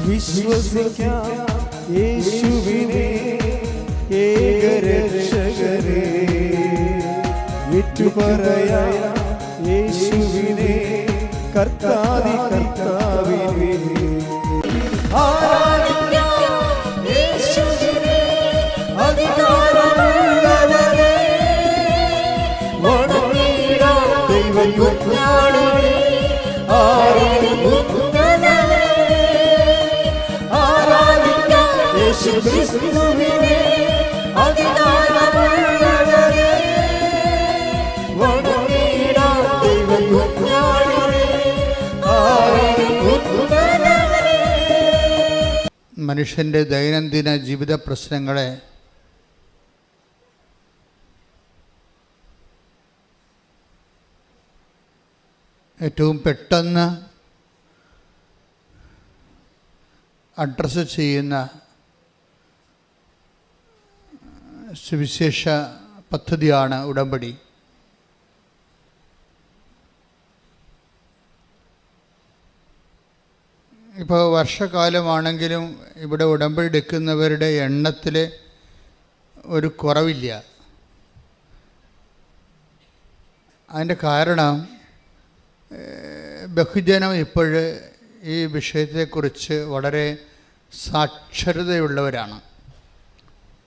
വിശ്വസിക്കാം യേശുവിനെ ഏകരക്ഷകരെ, ഏറ്റുപറയാം യേശുവിനെ കർത്താദി കർത്താവിനെ. മനുഷ്യൻ്റെ ദൈനംദിന ജീവിത പ്രശ്നങ്ങളെ ഏറ്റവും പെട്ടെന്ന് അഡ്രസ്സ് ചെയ്യുന്ന സുവിശേഷ പദ്ധതിയാണ് ഉടമ്പടി. ഇപ്പോൾ വർഷകാലമാണെങ്കിലും ഇവിടെ ഉടമ്പടി എടുക്കുന്നവരുടെ എണ്ണത്തിൽ ഒരു കുറവില്ല. അതിൻ്റെ കാരണം ബഹുജനം ഇപ്പോൾ ഈ വിഷയത്തെക്കുറിച്ച് വളരെ സാക്ഷരതയുള്ളവരാണ്.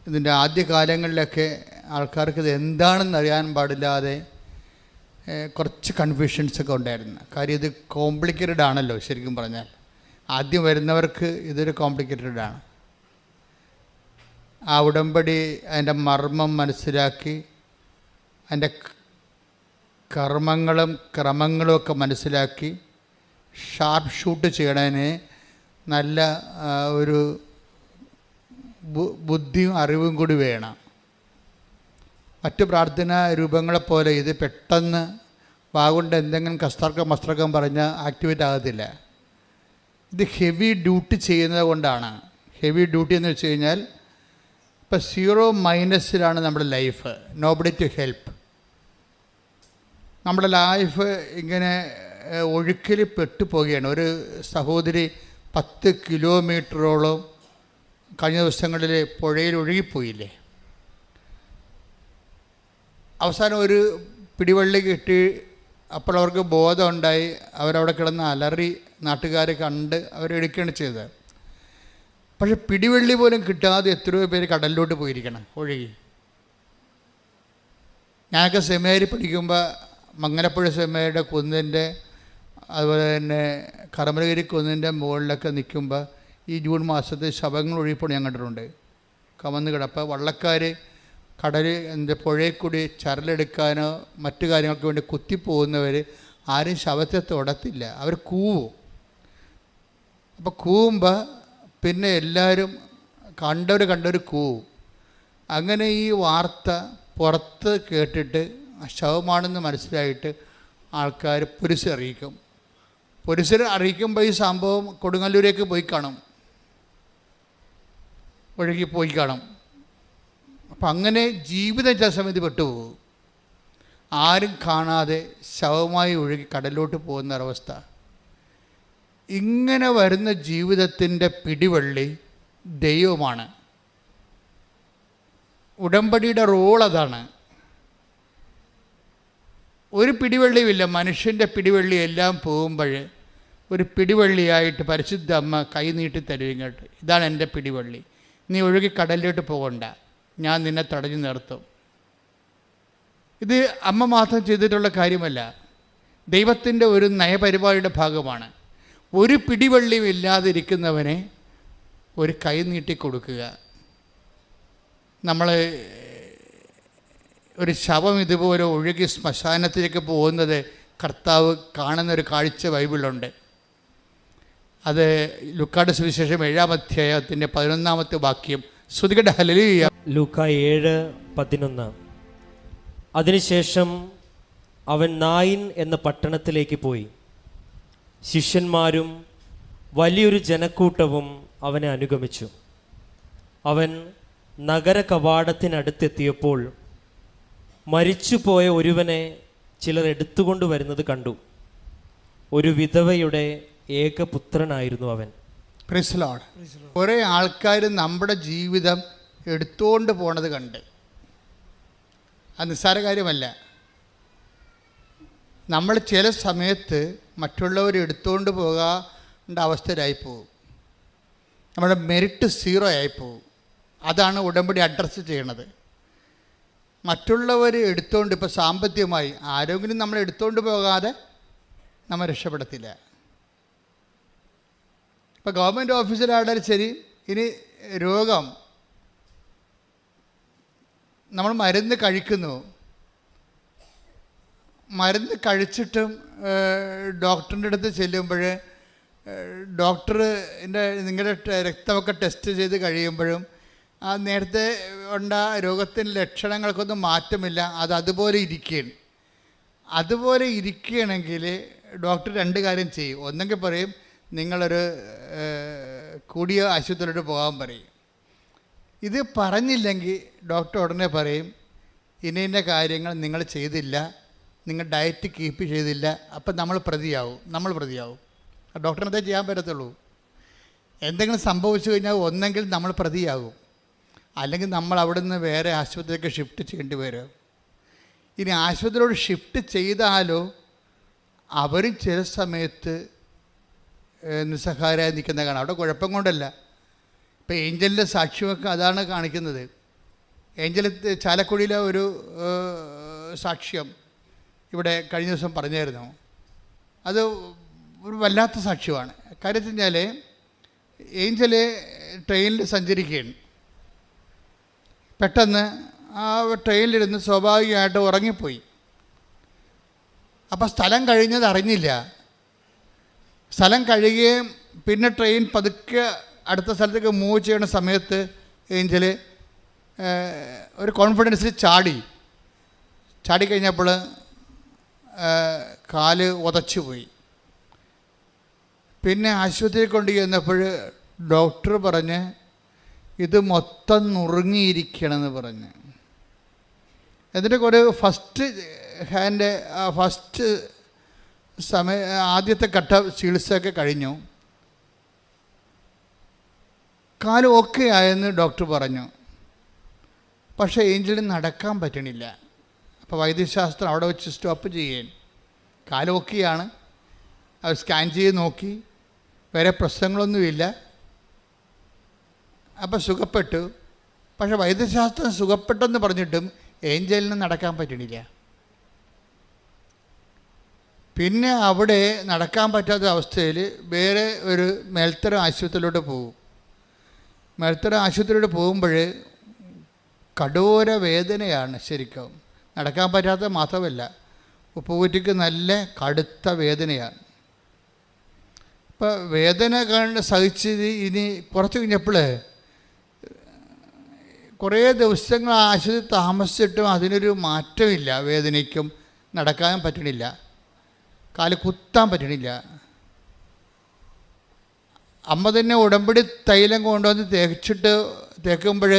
ഇതിൻ്റെ ആദ്യകാലങ്ങളിലൊക്കെ ആൾക്കാർക്ക് ഇത് എന്താണെന്ന് അറിയാൻ പാടില്ലാതെ കുറച്ച് കൺഫ്യൂഷൻസൊക്കെ ഉണ്ടായിരുന്നു. കാര്യം ഇത് കോംപ്ലിക്കേറ്റഡ് ആണല്ലോ. ശരിക്കും പറഞ്ഞാൽ ആദ്യം വരുന്നവർക്ക് ഇതൊരു കോംപ്ലിക്കേറ്റഡാണ്. ആ ഉടമ്പടി അതിൻ്റെ മർമ്മം മനസ്സിലാക്കി അതിൻ്റെ കർമ്മങ്ങളും ക്രമങ്ങളും ഒക്കെ മനസ്സിലാക്കി ഷാർപ്പ് ഷൂട്ട് ചെയ്യണതിന് നല്ല ഒരു ബുദ്ധിയും അറിവും കൂടി വേണം. മറ്റു പ്രാർത്ഥനാ രൂപങ്ങളെപ്പോലെ ഇത് പെട്ടെന്ന് വാഗുകൊണ്ട് എന്തെങ്കിലും കസ്തർക്കം പറഞ്ഞാൽ ആക്ടിവേറ്റ് ആകത്തില്ല. ഇത് ഹെവി ഡ്യൂട്ടി ചെയ്യുന്നത് കൊണ്ടാണ്. ഹെവി ഡ്യൂട്ടി എന്ന് വെച്ച് കഴിഞ്ഞാൽ ഇപ്പോൾ 0 നമ്മുടെ ലൈഫ്. Nobody to help. നമ്മുടെ ലൈഫ് ഇങ്ങനെ ഒഴുക്കിൽ പെട്ടുപോവുകയാണ്. ഒരു സഹോദരി 10 കിലോമീറ്ററോളം കഴിഞ്ഞ ദിവസങ്ങളിൽ പുഴയിൽ ഒഴുകിപ്പോയില്ലേ. അവസാനം ഒരു പിടിവള്ളി കിട്ടി. അപ്പോൾ അവർക്ക് ബോധമുണ്ടായി. അവരവിടെ കിടന്ന് അലറി. നാട്ടുകാർ കണ്ട് അവരെടുക്കുകയാണ് ചെയ്തത്. പക്ഷെ പിടിവള്ളി പോലും കിട്ടാതെ എത്രയോ പേര് കടലിലോട്ട് പോയിരിക്കണം ഒഴുകി. ഞാനൊക്കെ സെമിനാരി പഠിക്കുമ്പോൾ മംഗലപ്പുഴ സെമിനാരിയുടെ കുന്നിൻ്റെ അതുപോലെ തന്നെ കർമ്മലഗിരി കുന്നിൻ്റെ മുകളിലൊക്കെ നിൽക്കുമ്പോൾ ഈ ജൂൺ മാസത്തിൽ ശവങ്ങൾ ഒഴുകിപ്പോൾ ഞാൻ കണ്ടിട്ടുണ്ട്. കമന്ന് കിടപ്പോൾ വള്ളക്കാർ പുഴയിൽ കൂടി ചരലെടുക്കാനോ മറ്റു കാര്യങ്ങൾക്ക് വേണ്ടി കുത്തിപ്പോകുന്നവർ ആരും ശവത്തെ തൊടത്തില്ല. അവർ കൂവും. അപ്പോൾ കൂവുമ്പോൾ പിന്നെ എല്ലാവരും കണ്ടവർ കൂവും. അങ്ങനെ ഈ വാർത്ത പുറത്ത് കേട്ടിട്ട് ശവമാണെന്ന് മനസ്സിലായിട്ട് ആൾക്കാർ പോലീസ് അറിയിക്കും. പോലീസിനെ അറിയിക്കുമ്പോൾ ഈ സംഭവം കൊടുങ്ങല്ലൂരേക്ക് പോയി കാണും, ഒഴുകി പോയി കാണും. അപ്പം അങ്ങനെ ജീവിതം ചില സമയത്ത് പെട്ടുപോകും. ആരും കാണാതെ ശവമായി ഒഴുകി കടലിലോട്ട് പോകുന്ന ഒരവസ്ഥ. ഇങ്ങനെ വരുന്ന ജീവിതത്തിൻ്റെ പിടിവള്ളി ദൈവമാണ്. ഉടമ്പടിയുടെ റോൾ അതാണ്. ഒരു പിടിവള്ളിയുമില്ല. മനുഷ്യൻ്റെ പിടിവള്ളി എല്ലാം പോകുമ്പോൾ ഒരു പിടിവള്ളിയായിട്ട് പരിശുദ്ധ അമ്മ കൈ നീട്ടി തരും ഇങ്ങോട്ട്. ഇതാണ് എൻ്റെ പിടിവള്ളി. നീ ഒഴുകി കടലിലോട്ട് പോകണ്ട, ഞാൻ നിന്നെ തടഞ്ഞു നിർത്തും. ഇത് അമ്മ മാത്രം ചെയ്തിട്ടുള്ള കാര്യമല്ല, ദൈവത്തിൻ്റെ ഒരു നയപരിപാടിയുടെ ഭാഗമാണ്. ഒരു പിടിവള്ളിയും ഇല്ലാതിരിക്കുന്നവനെ ഒരു കൈ നീട്ടി കൊടുക്കുക. നമ്മൾ ഒരു ശവം ഇതുപോലെ ഒഴുകി ശ്മശാനത്തിലേക്ക് പോകുന്നത് കർത്താവ് കാണുന്നൊരു കാഴ്ച ബൈബിളിലുണ്ട്. അത് ലൂക്കായുടെ സുവിശേഷം 7-ാം അധ്യായത്തിൻ്റെ 11-ാമത്തെ വാക്യം. ശ്രുതികട്ടെ ഹല്ലേലൂയ. ലൂക്കാ 7:11. അതിനുശേഷം അവൻ നായിൻ എന്ന പട്ടണത്തിലേക്ക് പോയി. ശിഷ്യന്മാരും വലിയൊരു ജനക്കൂട്ടവും അവനെ അനുഗമിച്ചു. അവൻ നഗര കവാടത്തിനടുത്തെത്തിയപ്പോൾ മരിച്ചുപോയ ഒരുവനെ ചിലർ എടുത്തുകൊണ്ട് വരുന്നത് കണ്ടു. ഒരു വിധവയുടെ ഏകപുത്രനായിരുന്നു അവൻ. Praise Lord. കുറേ ആൾക്കാർ നമ്മുടെ ജീവിതം എടുത്തുകൊണ്ട് പോണത് കണ്ട്, അത് നിസ്സാര കാര്യമല്ല. നമ്മൾ ചില സമയത്ത് മറ്റുള്ളവർ എടുത്തുകൊണ്ട് പോകേണ്ട അവസ്ഥയിലായിപ്പോവും. നമ്മുടെ മെറിറ്റ് 0 ആയിപ്പോവും. അതാണ് ഉടമ്പടി അഡ്രസ്സ് ചെയ്യണത്. മറ്റുള്ളവർ എടുത്തുകൊണ്ട്, ഇപ്പോൾ സാമ്പത്തികമായി ആരെങ്കിലും നമ്മൾ എടുത്തുകൊണ്ട് പോകാതെ നമ്മൾ രക്ഷപ്പെടത്തില്ല. ഇപ്പോൾ ഗവൺമെൻറ് ഓഫീസിലായാലും ശരി, ഇനി രോഗം നമ്മൾ മരുന്ന് കഴിക്കുന്നു, മരുന്ന് കഴിച്ചിട്ടും ഡോക്ടറിൻ്റെ അടുത്ത് ചെല്ലുമ്പോൾ ഡോക്ടറിൻ്റെ നിങ്ങളുടെ രക്തമൊക്കെ ടെസ്റ്റ് ചെയ്ത് കഴിയുമ്പോഴും ആ നേരത്തെ ഉണ്ട രോഗത്തിൻ്റെ ലക്ഷണങ്ങൾക്കൊന്നും മാറ്റമില്ല, അത് അതുപോലെ ഇരിക്കുകയാണ്. അതുപോലെ ഇരിക്കുകയാണെങ്കിൽ ഡോക്ടർ 2 കാര്യം ചെയ്യും. ഒന്നെങ്കിൽ പറയും നിങ്ങളൊരു കൂടിയ ആശുപത്രിയിലോട്ട് പോകാൻ പറയും. ഇത് പറഞ്ഞില്ലെങ്കിൽ ഡോക്ടർ ഉടനെ പറയും ഇന്ന കാര്യങ്ങൾ നിങ്ങൾ ചെയ്തില്ല, നിങ്ങൾ ഡയറ്റ് കീപ്പ് ചെയ്തില്ല, അപ്പം നമ്മൾ പ്രതിയാവും. ഡോക്ടറിനതേ ചെയ്യാൻ പറ്റത്തുള്ളൂ. എന്തെങ്കിലും സംഭവിച്ചു കഴിഞ്ഞാൽ ഒന്നെങ്കിൽ നമ്മൾ പ്രതിയാകും, അല്ലെങ്കിൽ നമ്മൾ അവിടെ നിന്ന് വേറെ ആശുപത്രിയിലേക്ക് ഷിഫ്റ്റ് ചെയ്യേണ്ടി വരും. ഇനി ആശുപത്രിയോട് ഷിഫ്റ്റ് ചെയ്താലോ അവരും ചില സമയത്ത് നിസ്സഹായരായി നിൽക്കുന്ന കാണാം. അവിടെ കുഴപ്പം കൊണ്ടല്ല. ഇപ്പോൾ ഏഞ്ചലിൻ്റെ സാക്ഷ്യമൊക്കെ അതാണ് കാണിക്കുന്നത്. ഏഞ്ചൽ ചാലക്കുടിയിലെ ഒരു സാക്ഷ്യം ഇവിടെ കഴിഞ്ഞ ദിവസം പറഞ്ഞായിരുന്നു. അത് ഒരു വല്ലാത്ത സാക്ഷ്യമാണ്. കാര്യം വെച്ച് കഴിഞ്ഞാൽ ഏഞ്ചൽ ട്രെയിനിൽ സഞ്ചരിക്കുകയാണ്. പെട്ടെന്ന് ആ ട്രെയിനിലിരുന്ന് സ്വാഭാവികമായിട്ട് ഉറങ്ങിപ്പോയി. അപ്പോൾ സ്ഥലം കഴിഞ്ഞത് അറിഞ്ഞില്ല. സ്ഥലം കഴിയുകയും പിന്നെ ട്രെയിൻ പതുക്കെ അടുത്ത സ്ഥലത്തേക്ക് മൂവ് ചെയ്യുന്ന സമയത്ത് ഏഞ്ചൽ ഒരു കോൺഫിഡൻസിൽ ചാടിക്കഴിഞ്ഞപ്പോൾ കാല് ഉതച്ചുപോയി. പിന്നെ ആശുപത്രിയിൽ കൊണ്ട് ചെന്നപ്പോൾ ഡോക്ടർ പറഞ്ഞ് ഇത് മൊത്തം നുറുങ്ങിയിരിക്കണമെന്ന് പറഞ്ഞ്. എന്നിട്ട് ഒരു ഫസ്റ്റ് ആദ്യത്തെ ഘട്ട ചികിത്സയൊക്കെ കഴിഞ്ഞു. കാല് ഓക്കെ ആയെന്ന് ഡോക്ടർ പറഞ്ഞു. പക്ഷേ ഏഞ്ചലിന് നടക്കാൻ പറ്റണില്ല. അപ്പോൾ വൈദ്യശാസ്ത്രം അവിടെ വെച്ച് സ്റ്റോപ്പ് ചെയ്യാൻ. കാല് ഓക്കെയാണ്, അവർ സ്കാൻ ചെയ്ത് നോക്കി, വേറെ പ്രശ്നങ്ങളൊന്നുമില്ല. അപ്പോൾ സുഖപ്പെട്ടു. പക്ഷേ വൈദ്യശാസ്ത്രം സുഖപ്പെട്ടെന്ന് പറഞ്ഞിട്ടും ഏഞ്ചലിന് നടക്കാൻ പറ്റണില്ല. പിന്നെ അവിടെ നടക്കാൻ പറ്റാത്ത അവസ്ഥയിൽ വേറെ ഒരു മേൽത്തരം ആശുപത്രിയിലോട്ട് പോകും. മേൽത്തരം ആശുപത്രിയിലോട്ട് പോകുമ്പോൾ കഠോര വേദനയാണ്. ശരിക്കും നടക്കാൻ പറ്റാത്ത മാത്രമല്ല, ഉപ്പുകുറ്റിക്ക് നല്ല കടുത്ത വേദനയാണ്. ഇപ്പോൾ വേദന സഹിച്ച് ഇനി കുറച്ച് കഴിഞ്ഞപ്പോൾ കുറേ ദിവസങ്ങൾ ആശുപത്രി താമസിച്ചിട്ടും അതിനൊരു മാറ്റമില്ല. വേദനയ്ക്കും നടക്കാൻ പറ്റണില്ല, കാല് കുത്താൻ പറ്റണില്ല. അമ്മ തന്നെ ഉടമ്പടി തൈലം കൊണ്ടുവന്ന് തേക്കുമ്പോൾ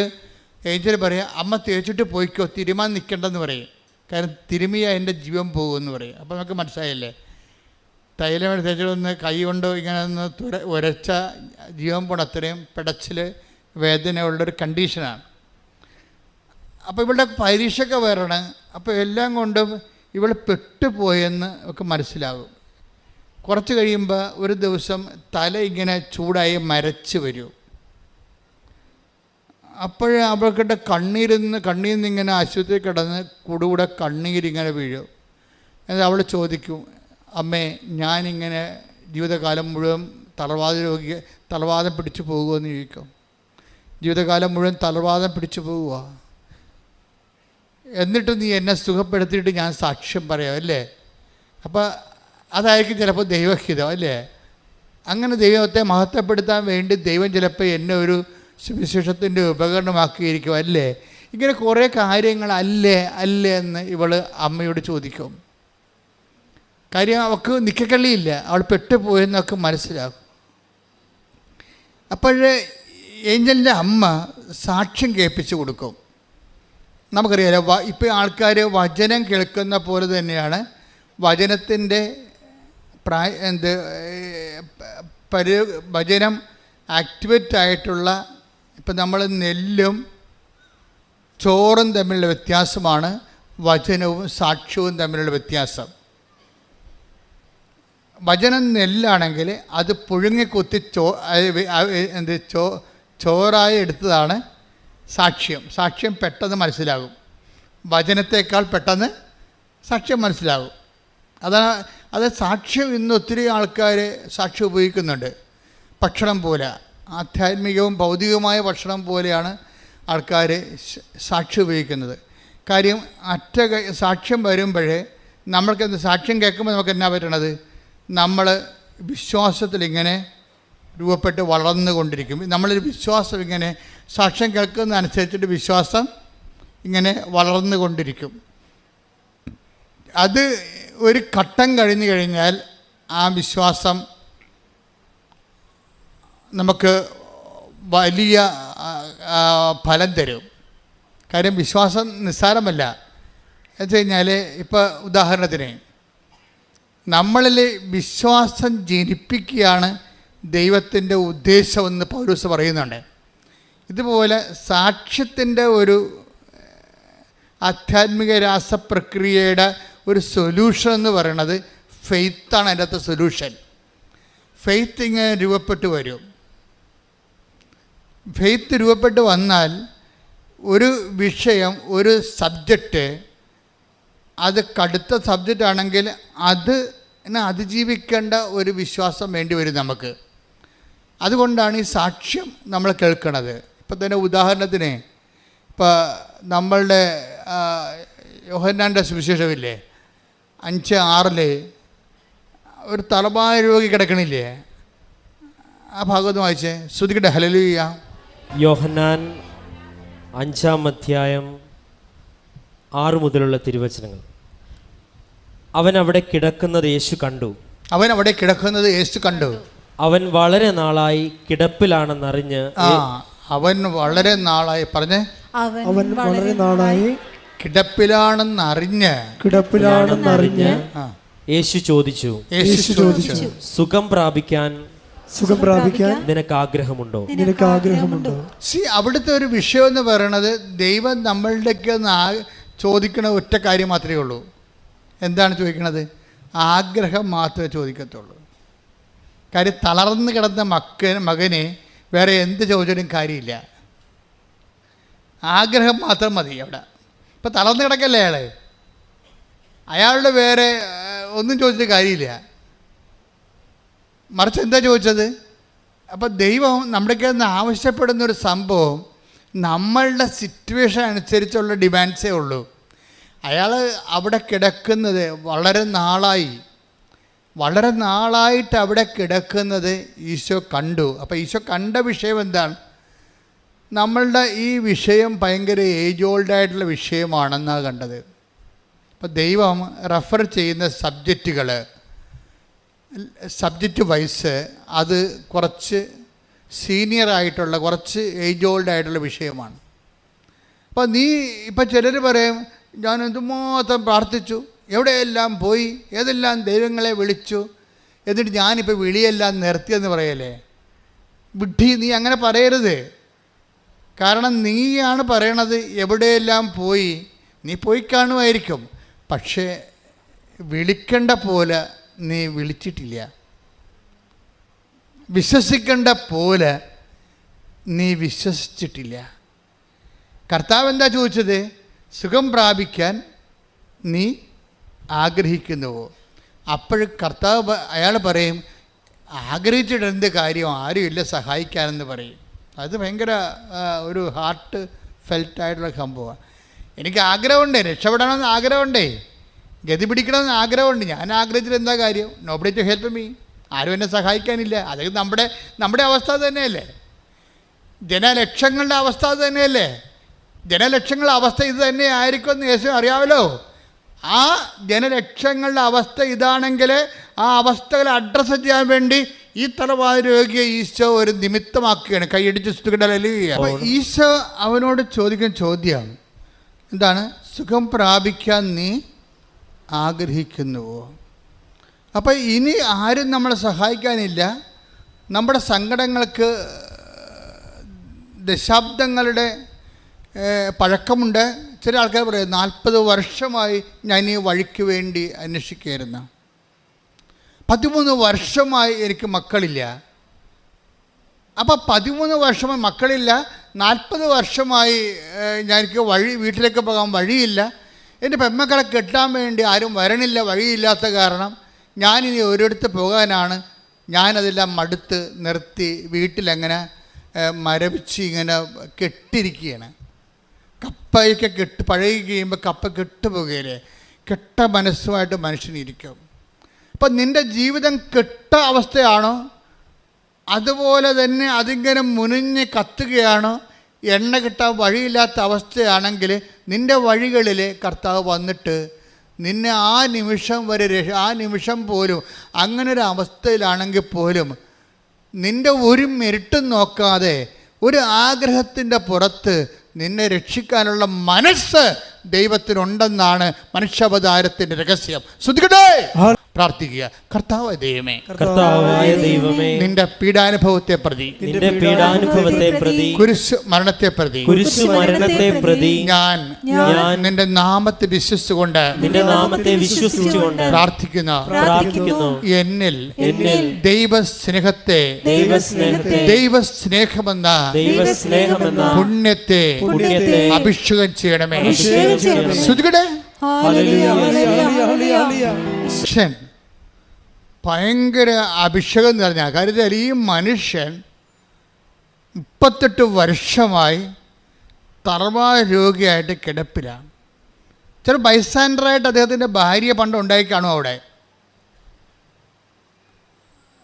ഏഞ്ചൽ പറയാം അമ്മ തേച്ചിട്ട് പോയിക്കോ, തിരുമാൻ നിൽക്കണ്ടെന്ന് പറയും. കാരണം തിരുമിയ എൻ്റെ ജീവൻ പോകുമെന്ന് പറയും. അപ്പോൾ നമുക്ക് മനസ്സിലായില്ലേ, തൈലം തേച്ചിട്ടൊന്ന് കൈ കൊണ്ട് ഇങ്ങനെ ഒന്ന് ഉരച്ച ജീവൻ പോണ അത്രയും പിടച്ചിൽ വേദനയുള്ളൊരു കണ്ടീഷനാണ്. അപ്പോൾ ഇവളുടെ പരീക്ഷയൊക്കെ വരണം. അപ്പോൾ എല്ലാം കൊണ്ടും ഇവൾ പെട്ടുപോയെന്ന് ഒക്കെ മനസ്സിലാകും. കുറച്ച് കഴിയുമ്പോൾ ഒരു ദിവസം തല ഇങ്ങനെ ചൂടായി മരച്ച് വരും. അപ്പോഴേ അവൾക്കിட்ட കണ്ണീരിൽ നിന്ന് ഇങ്ങനെ ആശുപത്രി കിടന്ന് കൂടെ കണ്ണീരിങ്ങനെ വീഴും. എന്നിട്ട് അവൾ ചോദിക്കും, അമ്മേ ഞാനിങ്ങനെ ജീവിതകാലം മുഴുവൻ തളർവാദം പിടിച്ചു പോകുമെന്ന് ചോദിക്കും. ജീവിതകാലം മുഴുവൻ തളർവാദം പിടിച്ചു പോവുക, എന്നിട്ട് നീ എന്നെ സുഖപ്പെടുത്തിയിട്ട് ഞാൻ സാക്ഷ്യം പറയാം അല്ലേ? അപ്പോൾ അതായിരിക്കും ചിലപ്പോൾ ദൈവഹിതം അല്ലേ? അങ്ങനെ ദൈവത്തെ മഹത്വപ്പെടുത്താൻ വേണ്ടി ദൈവം ചിലപ്പോൾ എന്നെ ഒരു സുവിശേഷത്തിൻ്റെ ഉപകരണമാക്കിയിരിക്കും അല്ലേ? ഇങ്ങനെ കുറേ കാര്യങ്ങൾ അല്ലേ എന്ന് ഇവൾ അമ്മയോട് ചോദിക്കും. കാര്യം അവൾക്ക് നിൽക്കക്കള്ളിയില്ല, അവൾ പെട്ടുപോയെന്നൊക്കെ മനസ്സിലാക്കും. അപ്പോഴേ ഏഞ്ചലിൻ്റെ അമ്മ സാക്ഷ്യം കേൾപ്പിച്ചു കൊടുക്കും. നമുക്കറിയാലോ, ഇപ്പോൾ ആൾക്കാർ വചനം കേൾക്കുന്ന പോലെ തന്നെയാണ് വചനത്തിൻ്റെ വചനം ആക്ടിവേറ്റ് ആയിട്ടുള്ള, ഇപ്പം നമ്മൾ നെല്ലും ചോറും തമ്മിലുള്ള വ്യത്യാസമാണ് വചനവും സാക്ഷ്യവും തമ്മിലുള്ള വ്യത്യാസം. വചനം നെല്ലാണെങ്കിൽ അത് പുഴുങ്ങിക്കുത്തി ചോറായി എടുത്തതാണ് സാക്ഷ്യം. സാക്ഷ്യം പെട്ടെന്ന് മനസ്സിലാകും, വചനത്തേക്കാൾ പെട്ടെന്ന് സാക്ഷ്യം മനസ്സിലാകും. അത് സാക്ഷ്യം ഇന്ന് ഒത്തിരി ആൾക്കാർ സാക്ഷ്യം ഉപയോഗിക്കുന്നുണ്ട്. ഭക്ഷണം പോലെ, ആധ്യാത്മികവും ഭൗതികവുമായ ഭക്ഷണം പോലെയാണ് ആൾക്കാർ സാക്ഷ്യം ഉപയോഗിക്കുന്നത്. കാര്യം സാക്ഷ്യം വരുമ്പോഴേ നമ്മൾക്ക് സാക്ഷ്യം കേൾക്കുമ്പോൾ നമുക്ക് എന്നാ പറ്റണത്, നമ്മൾ വിശ്വാസത്തിലിങ്ങനെ രൂപപ്പെട്ട് വളർന്നുകൊണ്ടിരിക്കും. നമ്മളൊരു വിശ്വാസം ഇങ്ങനെ സാക്ഷ്യം കേൾക്കുന്നതനുസരിച്ചിട്ട് വിശ്വാസം ഇങ്ങനെ വളർന്നുകൊണ്ടിരിക്കും. അത് ഒരു ഘട്ടം കഴിഞ്ഞു കഴിഞ്ഞാൽ ആ വിശ്വാസം നമുക്ക് വലിയ ഫലം തരും. കാര്യം വിശ്വാസം നിസ്സാരമല്ല. എന്ന് കഴിഞ്ഞാൽ ഇപ്പോൾ ഉദാഹരണത്തിന് നമ്മളിൽ വിശ്വാസം ജനിപ്പിക്കുകയാണ് ദൈവത്തിൻ്റെ ഉദ്ദേശമെന്ന് പൗലോസ് പറയുന്നുണ്ട്. ഇതുപോലെ സാക്ഷ്യത്തിൻ്റെ ഒരു ആധ്യാത്മിക രാസപ്രക്രിയയുടെ ഒരു സൊല്യൂഷൻ എന്ന് പറയുന്നത് ഫെയ്ത്താണ്. അതിൻ്റെ അകത്ത് സൊല്യൂഷൻ ഫെയ്ത്ത് ഇങ്ങനെ രൂപപ്പെട്ട് വരും. ഫെയ്ത്ത് രൂപപ്പെട്ട് വന്നാൽ ഒരു വിഷയം, ഒരു സബ്ജക്റ്റ്, അത് കടുത്ത സബ്ജക്റ്റ് ആണെങ്കിൽ അതിനെ അതിജീവിക്കേണ്ട ഒരു വിശ്വാസം വേണ്ടി വരും നമുക്ക്. അതുകൊണ്ടാണ് ഈ സാക്ഷ്യം നമ്മൾ കേൾക്കുന്നത്. ഇപ്പം തന്നെ ഉദാഹരണത്തിന് ഇപ്പോൾ നമ്മളുടെ യോഹന്നാൻ്റെ സുവിശേഷമില്ലേ 5:6 ഒരു തലഭാര രോഗി കിടക്കണില്ലേ, ആ ഭാഗത്ത് വായിച്ചേ, ശ്രുതിക്കട്ടെ. ഹല്ലേലൂയ. യോഹന്നാൻ 5-ാം അധ്യായം 6 മുതലുള്ള തിരുവചനങ്ങൾ. അവൻ അവിടെ കിടക്കുന്നത് യേശു കണ്ടു. അവൻ വളരെ നാളായി കിടപ്പിലാണെന്നറിഞ്ഞ് അവൻ വളരെ നാളായി പറഞ്ഞേ അവൻ വളരെ നാളായി കിടപ്പിലാണെന്നറിഞ്ഞ് യേശു ചോദിച്ചു, സുഖം പ്രാപിക്കാൻ നിനക്ക് ആഗ്രഹമുണ്ടോ? അവിടുത്തെ ഒരു വിഷയം എന്ന് പറയുന്നത് ദൈവം നമ്മളുടെയൊക്കെ ചോദിക്കണ ഒറ്റ കാര്യം മാത്രമേ ഉള്ളൂ. എന്താണ് ചോദിക്കണത്? ആഗ്രഹം മാത്രമേ ചോദിക്കത്തുള്ളൂ. കാര്യം തളർന്ന് കിടന്ന മകനെ വേറെ എന്ത് ചോദിച്ചാലും കാര്യമില്ല, ആഗ്രഹം മാത്രം മതി. അവിടെ ഇപ്പം തളർന്ന് കിടക്കല്ലേ അയാളുടെ വേറെ ഒന്നും ചോദിച്ചിട്ട് കാര്യമില്ല. മറിച്ച് എന്താ ചോദിച്ചത്? അപ്പം ദൈവം നമ്മുടെയൊക്കെ ആവശ്യപ്പെടുന്നൊരു സംഭവം നമ്മളുടെ സിറ്റുവേഷൻ അനുസരിച്ചുള്ള ഡിമാൻഡ്സേ ഉള്ളൂ. അയാൾ അവിടെ കിടക്കുന്നത് വളരെ നാളായിട്ട് അവിടെ കിടക്കുന്നത് ഈശോ കണ്ടു. അപ്പോൾ ഈശോ കണ്ട വിഷയം എന്താണ്? നമ്മളുടെ ഈ വിഷയം ഭയങ്കര ഏജ് ഓൾഡായിട്ടുള്ള വിഷയമാണെന്നാണ് കണ്ടത്. അപ്പോൾ ദൈവം റെഫർ ചെയ്യുന്ന സബ്ജക്റ്റ് വൈസ് അത് കുറച്ച് സീനിയറായിട്ടുള്ള, കുറച്ച് ഏജ് ഓൾഡായിട്ടുള്ള വിഷയമാണ്. അപ്പോൾ ഇപ്പം ചിലർ പറയും, ഞാൻ എന്തുമാത്രം പ്രാർത്ഥിച്ചു, എവിടെയെല്ലാം പോയി, ഏതെല്ലാം ദൈവങ്ങളെ വിളിച്ചു, എന്നിട്ട് ഞാനിപ്പോൾ വിളിയെല്ലാം നിർത്തിയെന്ന് പറയല്ലേ. വിഡ്ഢി, നീ അങ്ങനെ പറയരുത്. കാരണം നീയാണ് പറയണത് എവിടെയെല്ലാം പോയി. നീ പോയി കാണുമായിരിക്കും, പക്ഷേ വിളിക്കേണ്ട പോലെ നീ വിളിച്ചിട്ടില്ല. വിശ്വസിക്കേണ്ട പോലെ നീ വിശ്വസിച്ചിട്ടില്ല. കർത്താവ് എന്താ ചോദിച്ചത്? സുഖം പ്രാപിക്കാൻ നീ ആഗ്രഹിക്കുന്നുവോ? അപ്പോൾ കർത്താവ് അയാൾ പറയും, ആഗ്രഹിച്ചിട്ട് എന്ത് കാര്യം, ആരുമില്ല സഹായിക്കാനെന്ന് പറയും. അത് ഭയങ്കര ഒരു ഹാർട്ട് ഫെൽറ്റായിട്ടുള്ള സംഭവമാണ്. എനിക്ക് ആഗ്രഹമുണ്ടേ, രക്ഷപ്പെടണമെന്ന് ആഗ്രഹമുണ്ടേ, ഗതി പിടിക്കണമെന്ന് ആഗ്രഹമുണ്ട്. ഞാൻ ആഗ്രഹിച്ചിട്ട് എന്താ കാര്യം? Nobody to help me. ആരും എന്നെ സഹായിക്കാനില്ല. അത് നമ്മുടെ അവസ്ഥ തന്നെയല്ലേ, ജനലക്ഷങ്ങളുടെ അവസ്ഥ തന്നെയല്ലേ. ജനലക്ഷങ്ങളുടെ അവസ്ഥ ഇത് തന്നെ ആയിരിക്കുമെന്ന് യേശു അറിയാമല്ലോ. ആ ജനലക്ഷങ്ങളുടെ അവസ്ഥ ഇതാണെങ്കിൽ ആ അവസ്ഥകളെ അഡ്രസ്സ് ചെയ്യാൻ വേണ്ടി ഈ തലവാര രോഗിയെ ഈശോ ഒരു നിമിത്തമാക്കുകയാണ്. കൈയടിച്ച് സ്തുതിക്കട്ടെ. അപ്പോൾ ഈശോ അവനോട് ചോദിക്കുന്ന ചോദ്യം എന്താണ്? സുഖം പ്രാപിക്കാൻ നീ ആഗ്രഹിക്കുന്നുവോ? അപ്പോൾ ഇനി ആരും നമ്മളെ സഹായിക്കാനില്ല, നമ്മുടെ സങ്കടങ്ങൾക്ക് ദശാബ്ദങ്ങളുടെ പഴക്കമുണ്ട്. ചില ആൾക്കാർ പറയും 40 വർഷമായി ഞാൻ ഈ വഴിക്ക് വേണ്ടി അന്വേഷിക്കുകയായിരുന്നു, 13 വർഷമായി എനിക്ക് മക്കളില്ല. അപ്പോൾ 13 വർഷമായി മക്കളില്ല, 40 വർഷമായി എനിക്ക് വീട്ടിലേക്ക് പോകാൻ വഴിയില്ല, എൻ്റെ പെൺമക്കളെ കെട്ടാൻ വേണ്ടി ആരും വരണില്ല, വഴിയില്ലാത്ത കാരണം ഞാനിനി ഒരിടത്ത് പോകാനാണ്. ഞാനതെല്ലാം മടുത്ത് നിർത്തി വീട്ടിലങ്ങനെ മരവിച്ച് ഇങ്ങനെ കെട്ടിരിക്കുകയാണ്. കപ്പയൊക്കെ പഴകി കഴിയുമ്പോൾ കപ്പ കെട്ടുപോകുകയില്ലേ, കെട്ട മനസ്സുമായിട്ട് മനുഷ്യനിരിക്കും. അപ്പം നിൻ്റെ ജീവിതം കെട്ട അവസ്ഥയാണോ, അതുപോലെ തന്നെ അതിങ്ങനെ മുനിഞ്ഞ് കത്തുകയാണോ, എണ്ണ കിട്ടാൻ വഴിയില്ലാത്ത അവസ്ഥയാണെങ്കിൽ നിൻ്റെ വഴികളിൽ കർത്താവ് വന്നിട്ട് നിന്നെ ആ നിമിഷം വരെ ആ നിമിഷം പോലും അങ്ങനെ ഒരു അവസ്ഥയിലാണെങ്കിൽ പോലും നിൻ്റെ ഒരു മെരിട്ടും നോക്കാതെ ഒരു ആഗ്രഹത്തിൻ്റെ പുറത്ത് നിന്നെ രക്ഷിക്കാനുള്ള മനസ്സ് ദൈവത്തിനുണ്ടെന്നാണ് മനുഷ്യാവതാരത്തിൻ്റെ രഹസ്യം. ശ്രുതിക്കട്ടെ, പ്രാർത്ഥിക്കുക. കർത്താവായ ദൈവമേ, നിന്റെ പീഡാനുഭവത്തെ പ്രതി കുരിശ് മരണത്തെ പ്രതി ഞാൻ നിന്റെ നാമത്തെ വിശ്വസിച്ചുകൊണ്ട് പ്രാർത്ഥിക്കുന്നു. എന്നിൽ ദൈവസ്നേഹമെന്ന പുണ്യത്തെ അഭിഷേകം ചെയ്യണമേ. ഭയങ്കര അഭിഷേകം നിറഞ്ഞ കാര്യത്തിൽ ഈ മനുഷ്യൻ 38 വർഷമായി തറവാ രോഗിയായിട്ട് കിടപ്പിലാണ്. ചില ബൈസ്റ്റാൻഡറായിട്ട് അദ്ദേഹത്തിൻ്റെ ഭാര്യ പണ്ട് ഉണ്ടായി കാണും. അവിടെ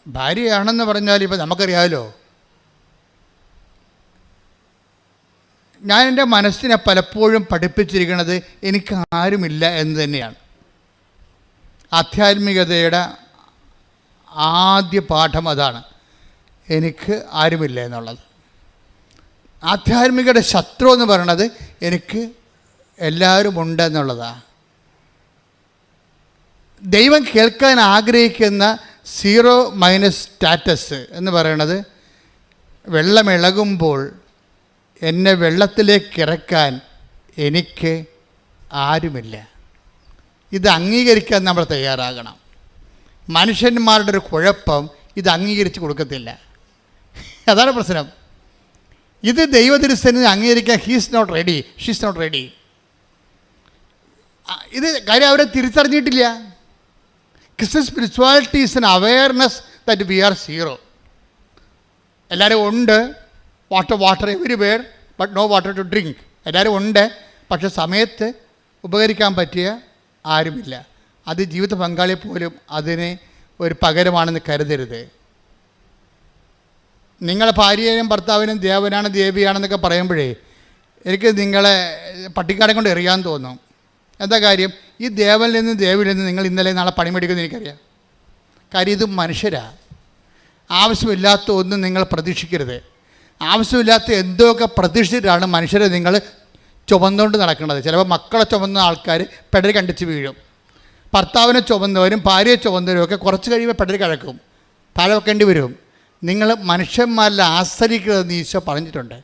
ഭാര്യയാണെന്ന് പറഞ്ഞാൽ ഇപ്പം നമുക്കറിയാമല്ലോ. ഞാൻ എൻ്റെ മനസ്സിനെ പലപ്പോഴും പഠിപ്പിച്ചിരിക്കുന്നത് എനിക്ക് ആരുമില്ല എന്ന് തന്നെയാണ്. ആധ്യാത്മികതയുടെ ആദ്യ പാഠം അതാണ്, എനിക്ക് ആരുമില്ല എന്നുള്ളത്. ആധ്യാത്മികയുടെ ശത്രു എന്ന് പറയണത് എനിക്ക് എല്ലാവരും ഉണ്ട് എന്നുള്ളതാണ്. ദൈവം കേൾക്കാൻ ആഗ്രഹിക്കുന്ന 0- സ്റ്റാറ്റസ് എന്ന് പറയണത് വെള്ളമിളകുമ്പോൾ എന്നെ വെള്ളത്തിലേക്ക് ഇറക്കാൻ എനിക്ക് ആരുമില്ല. ഇത് അംഗീകരിക്കാൻ നമ്മൾ തയ്യാറാകണം. മനുഷ്യന്മാരുടെ ഒരു കുഴപ്പം ഇത് അംഗീകരിച്ച് കൊടുക്കത്തില്ല. അതാണ് പ്രശ്നം. ഇത് ദൈവത്തിരുസന്നിധി അംഗീകരിക്കാൻ he's not ready, she's not ready. ഇത് കാര്യം അവരെ തിരിച്ചറിഞ്ഞിട്ടില്ല. Christian spirituality is an awareness that we are zero. എല്ലാവരും ഉണ്ട്, water everywhere but no water to drink. എല്ലാവരും ഉണ്ട്, പക്ഷെ സമയത്ത് ഉപകരിക്കാൻ പറ്റിയ ആരുമില്ല. അത് ജീവിത പങ്കാളി പോലും അതിന് ഒരു പകരമാണെന്ന് കരുതരുത്. നിങ്ങളെ ഭാര്യയും ഭർത്താവിനും ദേവനാണ് ദേവിയാണെന്നൊക്കെ പറയുമ്പോഴേ എനിക്ക് നിങ്ങളെ പട്ടിക്കാടം കൊണ്ട് എറിയാൻ തോന്നും. എന്താ കാര്യം? ഈ ദേവനിൽ നിന്ന് ദേവിയിൽ നിന്ന് നിങ്ങൾ ഇന്നലെ നാളെ പണിമെടുക്കുമെന്ന് എനിക്കറിയാം. കാര്യം ഇത് മനുഷ്യരാണ്. ആവശ്യമില്ലാത്ത ഒന്നും നിങ്ങൾ പ്രതീക്ഷിക്കരുത്. ആവശ്യമില്ലാത്ത എന്തൊക്കെ പ്രതീക്ഷിച്ചിട്ടാണ് മനുഷ്യരെ നിങ്ങൾ ചുമന്നുകൊണ്ട് നടക്കുന്നത്. ചിലപ്പോൾ മക്കളെ ചുമന്ന ആൾക്കാർ പെടൽ കണ്ടിച്ച് വീഴും. ഭർത്താവിനെ ചുമന്നവരും ഭാര്യയെ ചുമന്നവരും ഒക്കെ കുറച്ച് കഴിയുമ്പോൾ പെടൽ കിഴക്കും, താഴെ വെക്കേണ്ടി വരും. നിങ്ങൾ മനുഷ്യന്മാരിൽ ആശ്രയിക്കരുതെന്ന് ഈശോ പറഞ്ഞിട്ടുണ്ട്.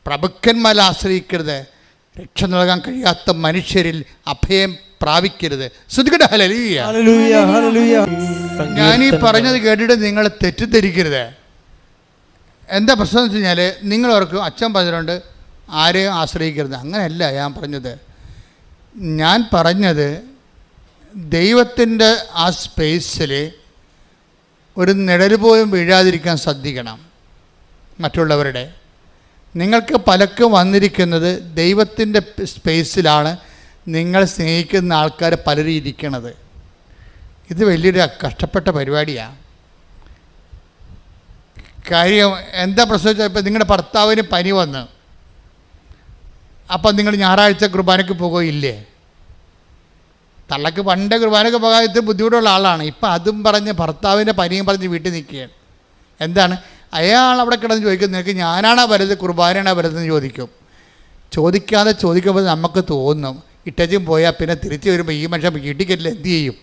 പ്രഭുക്കന്മാരിൽ ആശ്രയിക്കരുത്, രക്ഷ നൽകാൻ കഴിയാത്ത മനുഷ്യരിൽ അഭയം പ്രാപിക്കരുത്. ശ്രുതികട്ടെ, ഹല്ലേലൂയ. ഞാനീ പറഞ്ഞത് കേട്ടിട്ട് നിങ്ങൾ തെറ്റിദ്ധരിക്കരുത്. എന്താ പ്രശ്നം എന്ന് വെച്ച് കഴിഞ്ഞാൽ നിങ്ങളവർക്ക് അച്ഛൻ പറഞ്ഞിട്ടുണ്ട് ആരെയും ആശ്രയിക്കരുത്. അങ്ങനെയല്ല ഞാൻ പറഞ്ഞത്. ഞാൻ പറഞ്ഞത് ദൈവത്തിൻ്റെ ആ സ്പേസിൽ ഒരു നിഴൽ പോലും വീഴാതിരിക്കാൻ ശ്രദ്ധിക്കണം. മറ്റുള്ളവരുടെ നിങ്ങൾക്ക് പലക്കും വന്നിരിക്കുന്നത് ദൈവത്തിൻ്റെ സ്പേസിലാണ് നിങ്ങൾ സ്നേഹിക്കുന്ന ആൾക്കാർ പലരും ഇരിക്കണത്. ഇത് വലിയൊരു കഷ്ടപ്പെട്ട പരിപാടിയാണ്. കാര്യം എന്താ പ്രശ്നം വെച്ചാൽ ഇപ്പം നിങ്ങളുടെ ഭർത്താവിന് പനി വന്ന് അപ്പം നിങ്ങൾ ഞായറാഴ്ച കുർബാനയ്ക്ക് പോകുകയില്ലേ? തള്ളക്ക് പണ്ട് കുർബാനയ്ക്ക് പോകാൻ ഇത്തിരി ബുദ്ധിമുട്ടുള്ള ആളാണ്. ഇപ്പം അതും പറഞ്ഞ് ഭർത്താവിൻ്റെ പനിയും പറഞ്ഞ് വീട്ടിൽ നിൽക്കുകയാണ്. എന്താണ് അയാൾ അവിടെ കിടന്ന് ചോദിക്കുന്നത്? നിനക്ക് ഞാനാണോ വലുത് കുർബാനയാണോ വലുതെന്ന് ചോദിക്കും. ചോദിക്കുമ്പോൾ നമുക്ക് തോന്നും ഇട്ടച്ചും പോയാൽ പിന്നെ തിരിച്ചു വരുമ്പോൾ ഈ മനുഷ്യൻ വീട്ടിൽ കയറ്റില്ല എന്ത് ചെയ്യും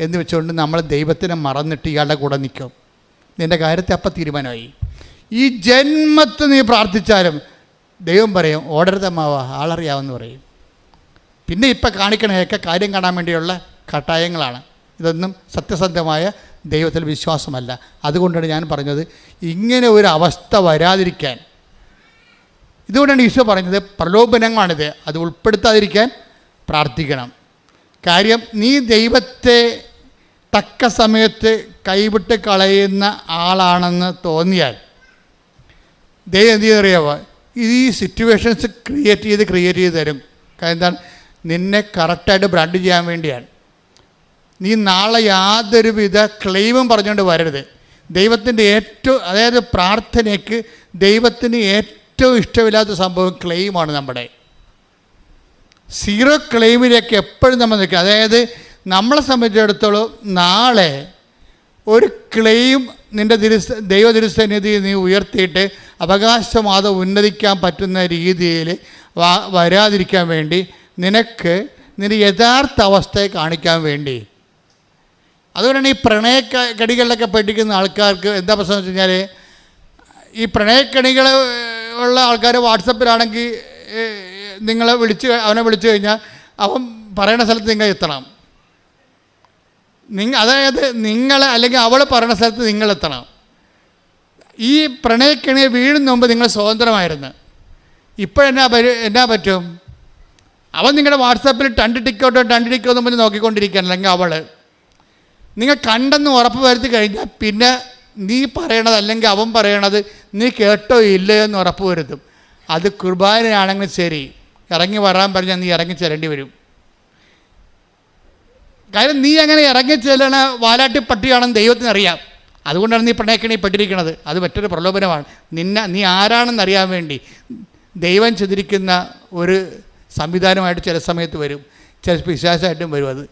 എന്ന് വെച്ചുകൊണ്ട് നമ്മൾ ദൈവത്തിനെ മറന്നിട്ട് ഇയാളുടെ കൂടെ നിൽക്കും. നിൻ്റെ കാര്യത്തെ അപ്പം തീരുമാനമായി. ഈ ജന്മത്ത് നീ പ്രാർത്ഥിച്ചാലും ദൈവം പറയും ഓടരുതമ്മാവ, ആളറിയാമെന്ന് പറയും. പിന്നെ ഇപ്പം കാണിക്കണതൊക്കെ കാര്യം കാണാൻ വേണ്ടിയുള്ള കട്ടായങ്ങളാണ്. ഇതൊന്നും സത്യസന്ധമായ ദൈവത്തിൽ വിശ്വാസമല്ല. അതുകൊണ്ടാണ് ഞാൻ പറഞ്ഞത് ഇങ്ങനെ ഒരു അവസ്ഥ വരാതിരിക്കാൻ. ഇതുകൊണ്ടാണ് ഈശോ പറഞ്ഞത് പ്രലോഭനങ്ങളാണിത്, അത് ഉൾപ്പെടുത്താതിരിക്കാൻ പ്രാർത്ഥിക്കണം. കാര്യം നീ ദൈവത്തെ തക്ക സമയത്ത് കൈവിട്ട് കളയുന്ന ആളാണെന്ന് തോന്നിയാൽ ദൈവം എന്ത് ചെയ്യുന്നറിയാമോ, ഈ സിറ്റുവേഷൻസ് ക്രിയേറ്റ് ചെയ്ത് തരും. കാര്യം എന്താണ്, നിന്നെ കറക്റ്റായിട്ട് ബ്രാൻഡ് ചെയ്യാൻ വേണ്ടിയാണ്. നീ നാളെ യാതൊരുവിധ ക്ലെയിമും പറഞ്ഞുകൊണ്ട് വരരുത്. ദൈവത്തിൻ്റെ ഏറ്റവും, അതായത് പ്രാർത്ഥനയ്ക്ക് ദൈവത്തിന് ഏറ്റവും ഇഷ്ടമില്ലാത്ത സംഭവം ക്ലെയിമാണ്. നമ്മുടെ സീറോ ക്ലെയിമിലേക്ക് എപ്പോഴും നമ്മൾ നിൽക്കുക. അതായത് നമ്മളെ സംബന്ധിച്ചിടത്തോളം നാളെ ഒരു ക്ലെയിം നിൻ്റെ ദൈവതിരുസന്നിധി നീ ഉയർത്തിയിട്ട് അവകാശവാദം ഉന്നതിക്കാൻ പറ്റുന്ന രീതിയിൽ വരാതിരിക്കാൻ വേണ്ടി നിന്റെ യഥാർത്ഥ അവസ്ഥയെ കാണിക്കാൻ വേണ്ടി. അതുകൊണ്ടാണ് ഈ പ്രണയക്കടികളിലൊക്കെ പഠിക്കുന്ന ആൾക്കാർക്ക് എന്താ പ്രശ്നം വെച്ച് കഴിഞ്ഞാൽ, ഈ പ്രണയക്കണികൾ ഉള്ള ആൾക്കാർ വാട്സപ്പിലാണെങ്കിൽ അവനെ വിളിച്ചു കഴിഞ്ഞാൽ അവൻ പറയുന്ന സ്ഥലത്ത് നിങ്ങൾ എത്തണം. അതായത് അല്ലെങ്കിൽ അവൾ പറയുന്ന സ്ഥലത്ത് നിങ്ങളെത്തണം. ഈ പ്രണയക്കണിയെ വീഴുന്ന മുമ്പ് നിങ്ങൾ സ്വതന്ത്രമായിരുന്നു. ഇപ്പോഴെന്നാ പറ്റും? അവൻ നിങ്ങളുടെ വാട്സാപ്പിൽ ടണ്ട് ടിക്കോ മുന്നിൽ നോക്കിക്കൊണ്ടിരിക്കുകയാണ്. അല്ലെങ്കിൽ അവൾ നിങ്ങൾ കണ്ടെന്ന് ഉറപ്പ് വരുത്തി കഴിഞ്ഞാൽ പിന്നെ നീ പറയണത് അല്ലെങ്കിൽ അവൻ പറയണത് നീ കേട്ടോ ഇല്ലയോ എന്ന് ഉറപ്പ് വരുത്തും. അത് കുർബാനയാണെങ്കിൽ ശരി, ഇറങ്ങി വരാൻ പറഞ്ഞാൽ നീ ഇറങ്ങി ചെല്ലേണ്ടി വരും. കാര്യം നീ അങ്ങനെ ഇറങ്ങി ചെല്ലണ വാലാട്ടി പട്ടിയാണെന്ന് ദൈവത്തിനറിയാം. അതുകൊണ്ടാണ് നീ പ്രണയക്കണി പെട്ടിരിക്കുന്നത്. അത് മറ്റൊരു പ്രലോഭനമാണ്. നീ ആരാണെന്ന് അറിയാൻ വേണ്ടി ദൈവം ചെയ്തിരിക്കുന്ന ഒരു സംവിധാനമായിട്ട് ചില സമയത്ത് വരും, ചില പിശാചായിട്ടും വരും.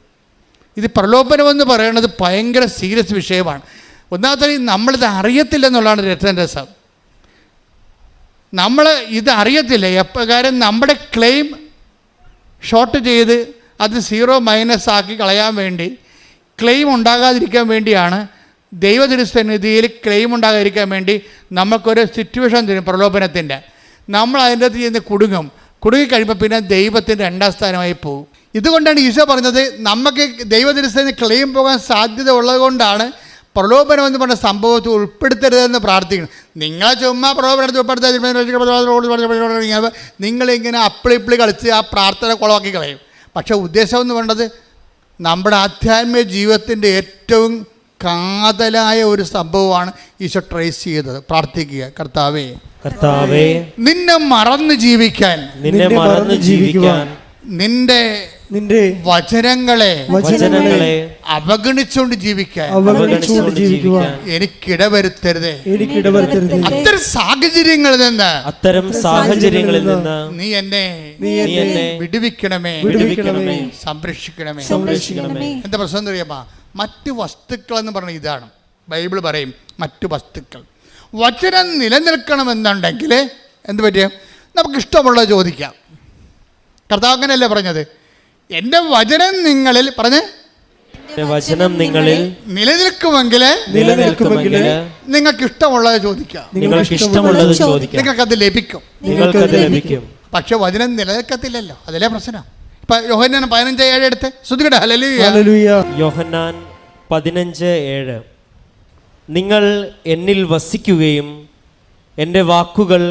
ഇത് പ്രലോഭനമെന്ന് പറയുന്നത് ഭയങ്കര സീരിയസ് വിഷയമാണ്. ഒന്നാമത്തെ നമ്മളിത് അറിയത്തില്ലെന്നുള്ളതാണ് രസം. നമ്മൾ ഇത് അറിയത്തില്ല എപ്രകാരം നമ്മുടെ ക്ലെയിം ഷോർട്ട് ചെയ്ത് അത് സീറോ മൈനസ് ആക്കി കളയാൻ വേണ്ടി, ക്ലെയിം ഉണ്ടാകാതിരിക്കാൻ വേണ്ടിയാണ് ദൈവതിരുസന്നിധിയിൽ ക്ലെയിം ഉണ്ടാകാതിരിക്കാൻ വേണ്ടി നമുക്കൊരു സിറ്റുവേഷൻ തരും പ്രലോഭനത്തിൻ്റെ. നമ്മൾ അതിൻ്റെ അകത്ത് ചെയ്യുന്ന കുടുങ്ങിക്കഴിയുമ്പോൾ പിന്നെ ദൈവത്തിൻ്റെ രണ്ടാം സ്ഥാനമായി പോകും. ഇതുകൊണ്ടാണ് ഈശോ പറഞ്ഞത് നമുക്ക് ദൈവതിരുസന്നിധി ക്ലെയിം പോകാൻ സാധ്യത ഉള്ളത് കൊണ്ടാണ് പ്രലോഭനം എന്ന് പറഞ്ഞ സംഭവത്തെ ഉൾപ്പെടുത്തരുതെന്ന് പ്രാർത്ഥിക്കണം. നിങ്ങളെ ചുമ്മാ പ്രലോഭനത്തിൽ ഉൾപ്പെടുത്താൻ നിങ്ങളിങ്ങനെ അപ്പിളിപ്പിളി കളിച്ച് ആ പ്രാർത്ഥന കുളമാക്കി കളയും. പക്ഷേ ഉദ്ദേശം എന്ന് വേണ്ടത് നമ്മുടെ ആധ്യാത്മിക ജീവിതത്തിൻ്റെ ഏറ്റവും കാതലായ ഒരു സംഭവമാണ് ഈശോ ട്രേസ് ചെയ്തത്. പ്രാർത്ഥിക്കുക, കർത്താവേ നിന്നെ മറന്ന് ജീവിക്കാൻ, നിന്റെ വചനങ്ങളെ അവഗണിച്ചുകൊണ്ട് ജീവിക്കാൻ എനിക്കിടവരുത്തരുതേ. അത്തരം സാഹചര്യങ്ങളിൽ നിന്ന് നീ എന്നെ വിടുവിക്കണമേ, സംരക്ഷിക്കണമേ. എന്താ പ്രശ്നം എന്ന് അറിയാമോ? മറ്റു വസ്തുക്കൾ എന്ന് പറഞ്ഞ ഇതാണ്. ബൈബിൾ പറയും മറ്റു വസ്തുക്കൾ. വചനം നിലനിൽക്കണമെന്നുണ്ടെങ്കിൽ എന്ത് പറ്റും? നമുക്കിഷ്ടമുള്ളത് ചോദിക്കാം. കർത്താവ് അങ്ങനെയല്ലേ പറഞ്ഞത്? എൻ്റെ വചനം നിങ്ങളിൽ നിലനിൽക്കുമെങ്കിൽ നിങ്ങൾക്ക് ഇഷ്ടമുള്ളത് ചോദിക്കാം, നിങ്ങൾക്കത് ലഭിക്കും. പക്ഷെ വചനം നിലനിൽക്കത്തില്ലല്ലോ, അതല്ലേ പ്രശ്നം. ഇപ്പൊ യോഹന്നാൻ 15:7 എടുത്ത് ശ്രുതികട. ഹല്ലേലൂയ. യോഹന്നാൻ 15:7 നിങ്ങൾ എന്നിൽ വസിക്കുകയും എൻ്റെ വാക്കുകൾ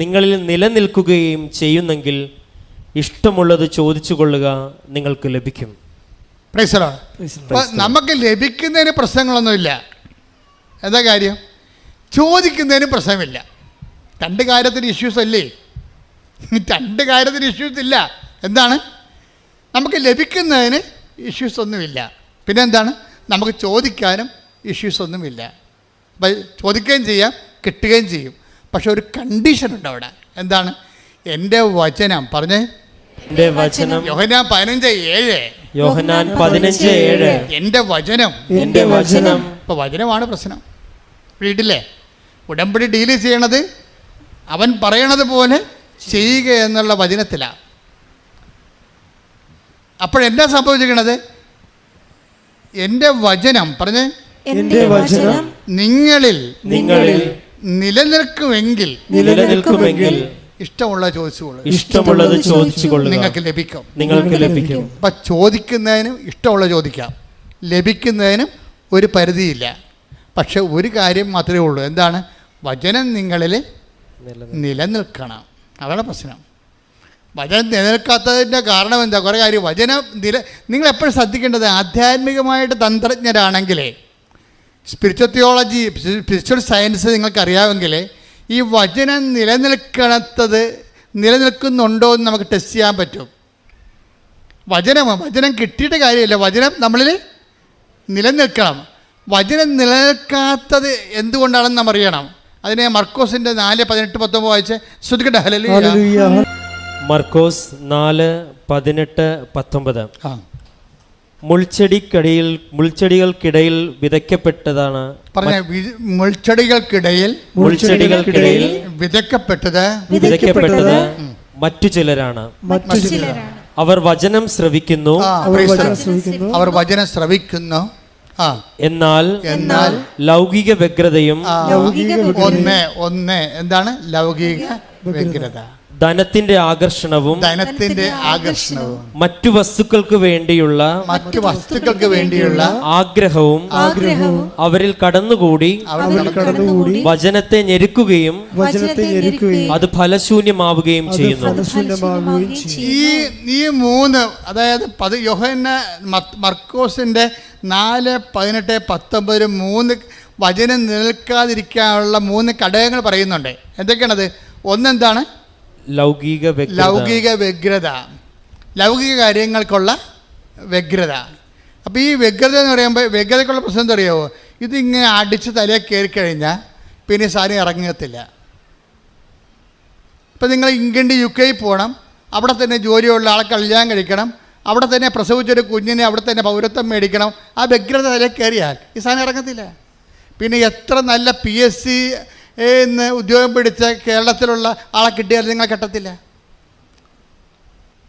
നിങ്ങളിൽ നിലനിൽക്കുകയും ചെയ്യുന്നെങ്കിൽ ഇഷ്ടമുള്ളത് ചോദിച്ചു കൊള്ളുക, നിങ്ങൾക്ക് ലഭിക്കും. നമുക്ക് ലഭിക്കുന്നതിന് പ്രശ്നങ്ങളൊന്നുമില്ല. എന്താ കാര്യം? ചോദിക്കുന്നതിന് പ്രശ്നമില്ല. രണ്ട് കാര്യത്തിന് ഇഷ്യൂസ് അല്ലേ? രണ്ട് കാര്യത്തിന് ഇഷ്യൂസ് ഇല്ല. എന്താണ്? നമുക്ക് ലഭിക്കുന്നതിന് ഇഷ്യൂസ് ഒന്നുമില്ല. പിന്നെ എന്താണ്? നമുക്ക് ചോദിക്കാനും ഇഷ്യൂസ് ഒന്നുമില്ല. അപ്പം ചോദിക്കുകയും ചെയ്യാം, കിട്ടുകയും ചെയ്യും. പക്ഷെ ഒരു കണ്ടീഷനുണ്ട് അവിടെ. എന്താണ്? എൻ്റെ വചനം പറഞ്ഞേ. യോഹന്നാൻ 15:7 എൻ്റെ വചനം. ഇപ്പൊ വചനമാണ് പ്രശ്നം. വീട്ടിലെ ഉടമ്പടി ഡീല് ചെയ്യണത് അവൻ പറയണത് പോലെ ചെയ്യുക എന്നുള്ള വചനത്തിലാണ്. അപ്പോഴെന്താ സംഭവിച്ചിരിക്കണത്? എൻ്റെ വചനം പറഞ്ഞ് എന്റെ വചനം നിങ്ങളിൽ നിങ്ങളിൽ നിലനിൽക്കുമെങ്കിൽ ഇഷ്ടമുള്ളത് ചോദിച്ചുകൊള്ളുക, നിങ്ങൾക്ക് ലഭിക്കും. അപ്പം ചോദിക്കുന്നതിനും ഇഷ്ടമുള്ളത് ചോദിക്കാം, ലഭിക്കുന്നതിനും ഒരു പരിധിയില്ല. പക്ഷെ ഒരു കാര്യം മാത്രമേ ഉള്ളൂ, എന്താണ്? വചനം നിങ്ങളിൽ നിലനിൽക്കണം. അതാണ് പ്രശ്നം. വചനം നിലനിൽക്കാത്തതിൻ്റെ കാരണം എന്താ? കുറേ കാര്യം. വചനം നിങ്ങളെപ്പോഴും ശ്രദ്ധിക്കേണ്ടത്, ആധ്യാത്മികമായിട്ട് തന്ത്രജ്ഞരാണെങ്കിലേ, സ്പിരിച്വൽ തിയോളജി, സ്പിരിച്വൽ സയൻസ് നിങ്ങൾക്കറിയാമെങ്കിൽ ഈ വചനം നിലനിൽക്കുന്നുണ്ടോ എന്ന് നമുക്ക് ടെസ്റ്റ് ചെയ്യാൻ പറ്റും. വചനം കിട്ടിയിട്ട് കാര്യമില്ല, വചനം നമ്മളിൽ നിലനിൽക്കണം. വചനം നിലനിൽക്കാത്തത് എന്തുകൊണ്ടാണെന്ന് നാം അറിയണം. അതിനെ മർക്കോസിൻ്റെ 4:18-19 വായിച്ച് ശ്രദ്ധിക്കട്ടെ. ഹല്ലേലൂയ. മർക്കോസ് 4:18-19. മുൾച്ചെടികൾക്കിടയിൽ വിതയ്ക്കപ്പെട്ടതാണ്. മുൾച്ചെടികൾക്കിടയിൽ വിതയ്ക്കപ്പെട്ടത് മറ്റു ചിലരാണ്. അവർ വചനം ശ്രവിക്കുന്നു. എന്നാൽ ലൗകിക വ്യഗ്രതയും എന്താണ് ലൗകിക വ്യഗ്രത? ധനത്തിന്റെ ആകർഷണവും മറ്റു വസ്തുക്കൾക്ക് വേണ്ടിയുള്ള ആഗ്രഹവും അവരിൽ കടന്നുകൂടി വചനത്തെ ഞെരുക്കുകയും അത് ഫലശൂന്യമാവുകയും ചെയ്യുന്നു. ഈ മൂന്ന്, അതായത് മർക്കോസിന്റെ 4:18-19 മൂന്ന് വചനം നിൽക്കാതിരിക്കാനുള്ള 3 ഘടകങ്ങൾ പറയുന്നുണ്ട്. എന്തൊക്കെയാണത്? ഒന്നെന്താണ്? ലൗകിക വ്യഗ്രത, ലൗകിക കാര്യങ്ങൾക്കുള്ള വ്യഗ്രത. അപ്പോൾ ഈ വ്യഗ്രത എന്ന് പറയുമ്പോൾ, വ്യഗ്രതയ്ക്കുള്ള പ്രശ്നം എന്താ അറിയാമോ? ഇതിങ്ങനെ അടിച്ച് തലയിൽ കയറി കഴിഞ്ഞാൽ പിന്നെ സാധനം ഇറങ്ങത്തില്ല. ഇപ്പം നിങ്ങൾ ഇംഗ്ലണ്ട് UK പോകണം, അവിടെ തന്നെ ജോലിയുള്ള ആളെ കല്യാണം കഴിക്കണം, അവിടെ തന്നെ പ്രസവിച്ചൊരു കുഞ്ഞിനെ അവിടെ തന്നെ പൗരത്വം മേടിക്കണം. ആ വ്യഗ്രത തലയിൽ കയറിയാൽ ഈ സാധനം ഇറങ്ങത്തില്ല. പിന്നെ എത്ര നല്ല PSC ഉദ്യോഗം പിടിച്ച കേരളത്തിലുള്ള ആളെ കിട്ടിയാലും നിങ്ങൾ കെട്ടത്തില്ല.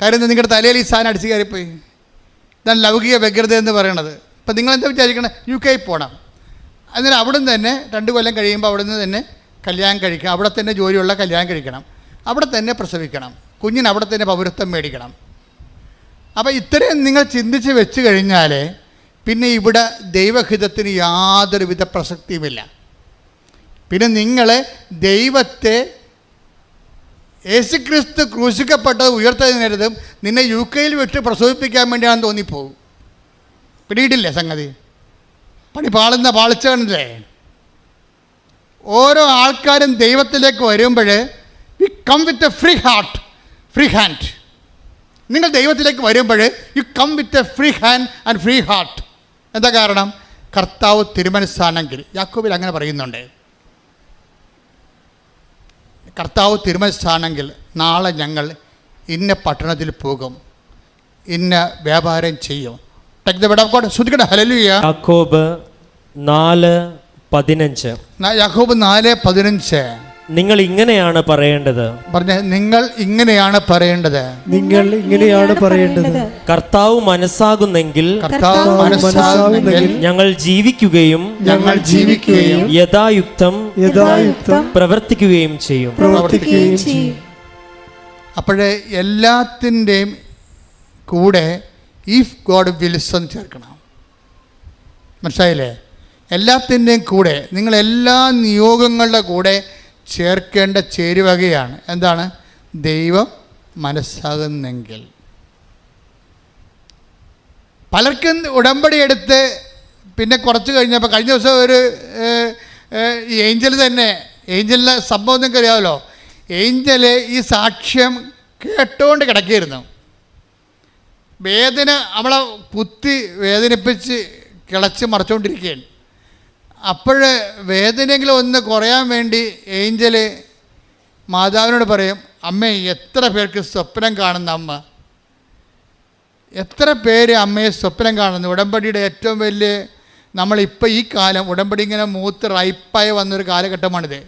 കാര്യം നിങ്ങളുടെ തലയിൽ ഈ സാധനം അടിച്ച് കയറിപ്പോയി. ഇതാണ് ലൗകിക വ്യഗ്രത എന്ന് പറയണത്. ഇപ്പം നിങ്ങളെന്താ വിചാരിക്കണം? UK പോകണം, അന്നേരം അവിടെ നിന്ന് തന്നെ 2 കൊല്ലം കഴിയുമ്പോൾ അവിടെ നിന്ന് തന്നെ കല്യാണം കഴിക്കണം, അവിടെ തന്നെ ജോലിയുള്ള കല്യാണം കഴിക്കണം, അവിടെ തന്നെ പ്രസവിക്കണം, കുഞ്ഞിന് അവിടെ തന്നെ പൗരത്വം മേടിക്കണം. അപ്പോൾ ഇത്രയും നിങ്ങൾ ചിന്തിച്ച് വെച്ച് കഴിഞ്ഞാൽ പിന്നെ ഇവിടെ ദൈവഹിതത്തിന് യാതൊരുവിധ പ്രസക്തിയുമില്ല. പിന്നെ നിങ്ങൾ ദൈവത്തെ, യേശുക്രിസ്തു ക്രൂശിക്കപ്പെട്ടത് ഉയർത്തതിനരുതും നിന്നെ UK വിട്ട് പ്രസവിപ്പിക്കാൻ വേണ്ടിയാണെന്ന് തോന്നിപ്പോകും. പിടിയിട്ടില്ലേ സംഗതി? പണി പാളിച്ച കണ്ടില്ലേ? ഓരോ ആൾക്കാരും ദൈവത്തിലേക്ക് വരുമ്പോൾ you come with a free hand. നിങ്ങൾ ദൈവത്തിലേക്ക് വരുമ്പോൾ you come with a free hand and free heart. എന്താ കാരണം? കർത്താവ് തിരുമനസ്സാണെങ്കിൽ. യാക്കോബിൽ അങ്ങനെ പറയുന്നുണ്ട്, കർത്താവ് തിരുമനസ്സാണെങ്കിൽ നാളെ ഞങ്ങൾ ഇന്ന പട്ടണത്തിൽ പോകും, ഇന്ന വ്യാപാരം ചെയ്യും. യാക്കോബ് 4:15. യാക്കോബ് 4:15. നിങ്ങൾ ഇങ്ങനെയാണ് പറയേണ്ടത്. നിങ്ങൾ ഇങ്ങനെയാണ് പറയേണ്ടത്. കർത്താവ് മനസ്സാകുന്നെങ്കിൽ ഞങ്ങൾ ജീവിക്കുകയും യഥായുക്തം പ്രവർത്തിക്കുകയും ചെയ്യും. അപ്പോഴേ എല്ലാത്തിൻ്റെയും കൂടെ ഇഫ് ഗോഡ് വിൽസ് എന്ന് ചേർക്കണം. മനസ്സിലായില്ലേ? എല്ലാത്തിൻ്റെയും കൂടെ, നിങ്ങൾ എല്ലാ നിയോഗങ്ങളുടെ കൂടെ ചേർക്കേണ്ട ചേരുവകയാണ് എന്താണ്? ദൈവം മനസ്സാകുന്നെങ്കിൽ. പലർക്കും ഉടമ്പടി എടുത്ത് പിന്നെ കുറച്ച് കഴിഞ്ഞപ്പോൾ, കഴിഞ്ഞ ദിവസം ഒരു ഏഞ്ചലിൻ്റെ സംഭവം നിങ്ങൾക്ക് അറിയാമല്ലോ. ഏഞ്ചൽ ഈ സാക്ഷ്യം കേട്ടുകൊണ്ട് കിടക്കുകയായിരുന്നു. വേദന അവളെ കുത്തി വേദനിപ്പിച്ച് കിളച്ച് മറിച്ചുകൊണ്ടിരിക്കുകയാണ്. അപ്പോൾ വേദനയെങ്കിലും ഒന്ന് കുറയാൻ വേണ്ടി ഏഞ്ചൽ മാതാവിനോട് പറയും, അമ്മേ എത്ര പേർക്ക് സ്വപ്നം കാണുന്ന അമ്മ, എത്ര പേര് അമ്മയെ സ്വപ്നം കാണുന്നു. ഉടമ്പടിയുടെ ഏറ്റവും വലിയ, നമ്മളിപ്പോൾ ഈ കാലം ഉടമ്പടി ഇങ്ങനെ മൂത്ത് റൈപ്പായി വന്നൊരു കാലഘട്ടമാണിത്.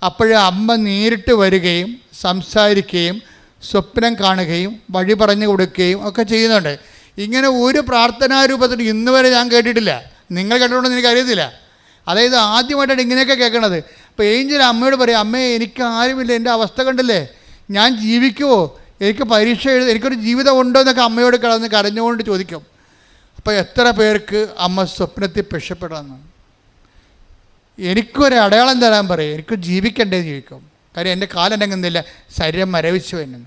അപ്പോൾ അമ്മ നേരിട്ട് വരികയും സംസാരിക്കുകയും സ്വപ്നം കാണുകയും വഴി പറഞ്ഞു കൊടുക്കുകയും ഒക്കെ ചെയ്യുന്നുണ്ട്. ഇങ്ങനെ ഒരു പ്രാർത്ഥനാരൂപത്തിൽ ഇന്ന് വരെ ഞാൻ കേട്ടിട്ടില്ല. നിങ്ങൾ കേട്ടോണ്ടെന്ന് എനിക്ക് അറിയത്തില്ല. അതായത് ആദ്യമായിട്ടാണ് ഇങ്ങനെയൊക്കെ കേൾക്കണത്. അപ്പോൾ ഏഞ്ചൽ അമ്മയോട് പറയും, അമ്മേ എനിക്ക് ആരുമില്ല, എൻ്റെ അവസ്ഥ കണ്ടില്ലേ, ഞാൻ ജീവിക്കുമോ, എനിക്ക് പരീക്ഷ എഴുതി, എനിക്കൊരു ജീവിതം ഉണ്ടോ എന്നൊക്കെ അമ്മയോട് കിടന്ന് കരഞ്ഞുകൊണ്ട് ചോദിക്കും. അപ്പോൾ എത്ര പേർക്ക് അമ്മ സ്വപ്നത്തിൽ രക്ഷപ്പെടാമെന്ന്. എനിക്കൊരു അടയാളം തരാൻ പറയും, എനിക്ക് ജീവിക്കണ്ടേ ജീവിക്കും, കാര്യം എൻ്റെ കാലം എന്നെങ്ങുന്നില്ല, ശരീരം മരവിച്ചു എന്നു.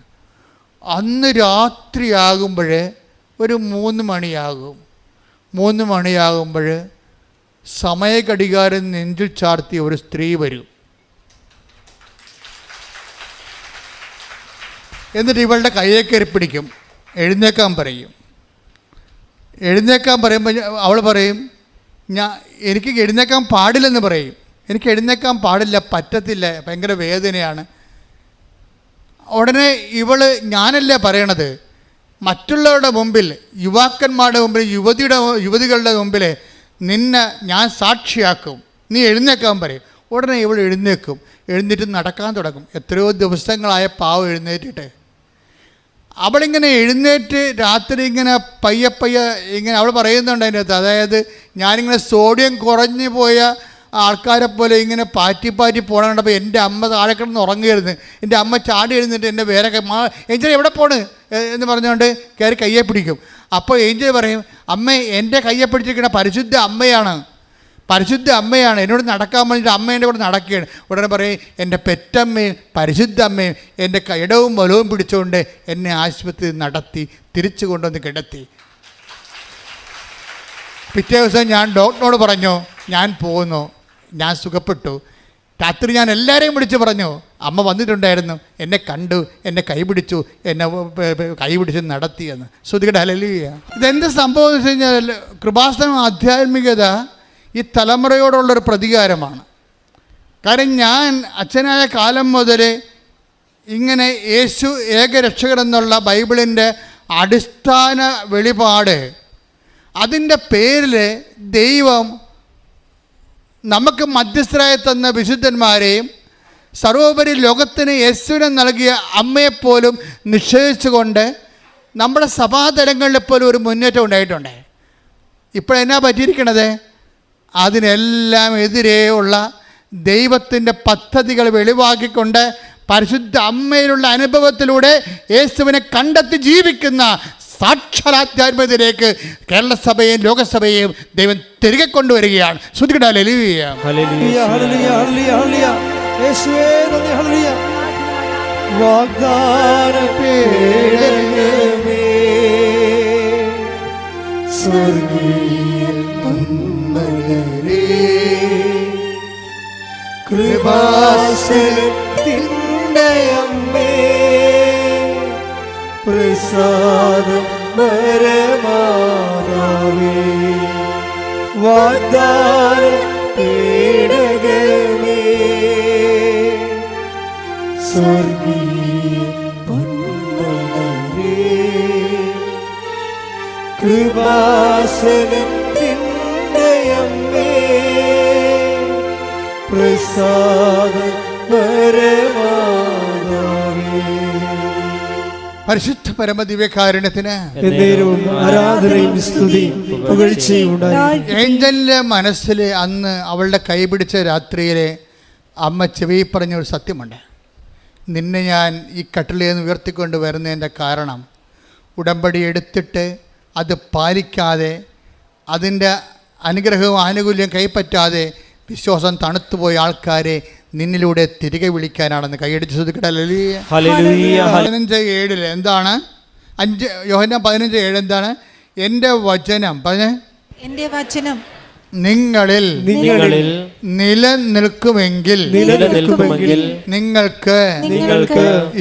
അന്ന് രാത്രിയാകുമ്പോൾ ഒരു 3 മണിയാകും. 3 മണിയാകുമ്പോൾ സമയഘടികാരം നെഞ്ചിൽ ചാർത്തിയ ഒരു സ്ത്രീ വരും. എന്നിട്ട് ഇവളുടെ കയ്യെ കയറി പിടിക്കും, എഴുന്നേക്കാൻ പറയും. എഴുന്നേക്കാൻ പറയുമ്പോൾ അവൾ പറയും, എനിക്ക് എഴുന്നേക്കാൻ പാടില്ലെന്ന് പറയും. എനിക്ക് എഴുന്നേക്കാൻ പാടില്ല, പറ്റത്തില്ല, ഭയങ്കര വേദനയാണ്. ഉടനെ ഇവൾ, ഞാനല്ലേ പറയണത്, മറ്റുള്ളവരുടെ മുമ്പിൽ, യുവാക്കന്മാരുടെ മുമ്പിൽ, യുവതികളുടെ മുമ്പിൽ നിന്നെ ഞാൻ സാക്ഷിയാക്കും, നീ എഴുന്നേക്കാൻ പറയും. ഉടനെ ഇവൾ എഴുന്നേക്കും. എഴുന്നേറ്റ് നടക്കാൻ തുടങ്ങും. എത്രയോ ദിവസങ്ങളായ പാവം എഴുന്നേറ്റിട്ട്. അവളിങ്ങനെ എഴുന്നേറ്റ് രാത്രി ഇങ്ങനെ പയ്യെ ഇങ്ങനെ അവൾ പറയുന്നുണ്ട് അതിൻ്റെ അകത്ത്, അതായത് ഞാനിങ്ങനെ സോഡിയം കുറഞ്ഞു പോയ ആൾക്കാരെ പോലെ ഇങ്ങനെ പാറ്റി പോകണം കണ്ടപ്പോൾ എൻ്റെ അമ്മ താഴെ കിടന്ന് ഉറങ്ങുകയായിരുന്നു. എൻ്റെ അമ്മ ചാടി എഴുന്നിട്ട് എൻ്റെ വേറെ ഏഞ്ചൽ എവിടെ പോണ് എന്ന് പറഞ്ഞുകൊണ്ട് കയറി കയ്യെ പിടിക്കും. അപ്പോൾ ഏഞ്ചൽ പറയും, അമ്മേ എൻ്റെ കയ്യെ പിടിച്ചിരിക്കുന്ന പരിശുദ്ധ അമ്മയാണ്, എന്നോട് നടക്കാൻ വേണ്ടിയിട്ട് അമ്മ എൻ്റെ കൂടെ നടക്കുകയാണ്. ഉടനെ പറയും, എൻ്റെ പെറ്റമ്മയും പരിശുദ്ധ അമ്മയും എൻ്റെ ഇടവും വലവും പിടിച്ചുകൊണ്ട് എന്നെ ആശുപത്രിയിൽ നടത്തി തിരിച്ചു കൊണ്ടുവന്ന് കിടത്തി. പിറ്റേ ദിവസം ഞാൻ ഡോക്ടറിനോട് പറഞ്ഞു, ഞാൻ പോകുന്നു, ഞാൻ സുഖപ്പെട്ടു. രാത്രി ഞാൻ എല്ലാവരെയും വിളിച്ച് പറഞ്ഞു, അമ്മ വന്നിട്ടുണ്ടായിരുന്നു, എന്നെ കണ്ടു, എന്നെ കൈപിടിച്ചു, എന്നെ കൈപിടിച്ച് നടത്തിയെന്ന്. ശ്രുതികട ഹല്ലേലൂയ. ഇതെന്ത് സംഭവം എന്ന് വെച്ച് കഴിഞ്ഞാൽ, കൃപാസനം ആധ്യാത്മികത ഈ തലമുറയോടുള്ളൊരു പ്രതികാരമാണ്. കാരണം ഞാൻ അച്ഛനായ കാലം മുതൽ ഇങ്ങനെ യേശു ഏകരക്ഷകൻ എന്നുള്ള ബൈബിളിൻ്റെ അടിസ്ഥാന വെളിപാട്, അതിൻ്റെ പേരിൽ ദൈവം നമുക്ക് മധ്യസ്ഥരായി തന്ന വിശുദ്ധന്മാരെയും സർവോപരി ലോകത്തിന് യേശുവിനെ നൽകിയ അമ്മയെപ്പോലും നിഷേധിച്ചുകൊണ്ട് നമ്മുടെ സഭാതലങ്ങളിൽ പോലും ഒരു മുന്നേറ്റം ഉണ്ടായിട്ടുണ്ട്. ഇപ്പോഴെന്നാ പറ്റിയിരിക്കണത്? അതിനെല്ലാം എതിരെയുള്ള ദൈവത്തിൻ്റെ പദ്ധതികൾ വെളിവാക്കിക്കൊണ്ട് പരിശുദ്ധ അമ്മയിലുള്ള അനുഭവത്തിലൂടെ യേശുവിനെ കണ്ടെത്തി ജീവിക്കുന്ന സാക്ഷാത്കാരത്തിലേക്ക് കേരള സഭയെയും ലോകസഭയെയും ദൈവം തിരികെ കൊണ്ടുവരികയാണ്. ശ്രുതികട ഹല്ലേലൂയ. കൃപാസനത്തിൻ്റെ അമ്മേ, പ്രസാദം പരമാതാവേ, വാഗ്ദാന പേടകമേ, സ്വർഗീയ പൊന്മലരേ, കൃപാസനത്തിൻ്റെ അമ്മേ, പ്രസാദം പരമാതാവേ. പരിശുദ്ധ പരമദിവ്യകാരുണ്യത്തിന് ആരാധനയും സ്തുതിയും പുകഴ്ചയും ഉണ്ടായി. ഏഞ്ചലിൻ്റെ മനസ്സിൽ അന്ന് അവളുടെ കൈപിടിച്ച രാത്രിയിലെ അമ്മ ചെവി പറഞ്ഞൊരു സത്യമുണ്ട്. നിന്നെ ഞാൻ ഈ കട്ടിലിൽ നിന്ന് ഉയർത്തിക്കൊണ്ട് വരുന്നതിൻ്റെ കാരണം, ഉടമ്പടി എടുത്തിട്ട് അത് പാലിക്കാതെ, അതിൻ്റെ അനുഗ്രഹവും ആനുകൂല്യം കൈപ്പറ്റാതെ വിശ്വാസം തണുത്തുപോയ ആൾക്കാരെ നിന്നിലൂടെ തിരികെ വിളിക്കാനാണെന്ന് കൈയടിച്ച് ശ്രദ്ധിക്കട്ടെ. 15:7 എന്താണ്? യോഹന്നാൻ 15:7 എന്താണ്? എൻ്റെ വചനം പറഞ്ഞേ, എൻ്റെ വചനം നിങ്ങളിൽ നിലനിൽക്കുമെങ്കിൽ നിങ്ങൾക്ക്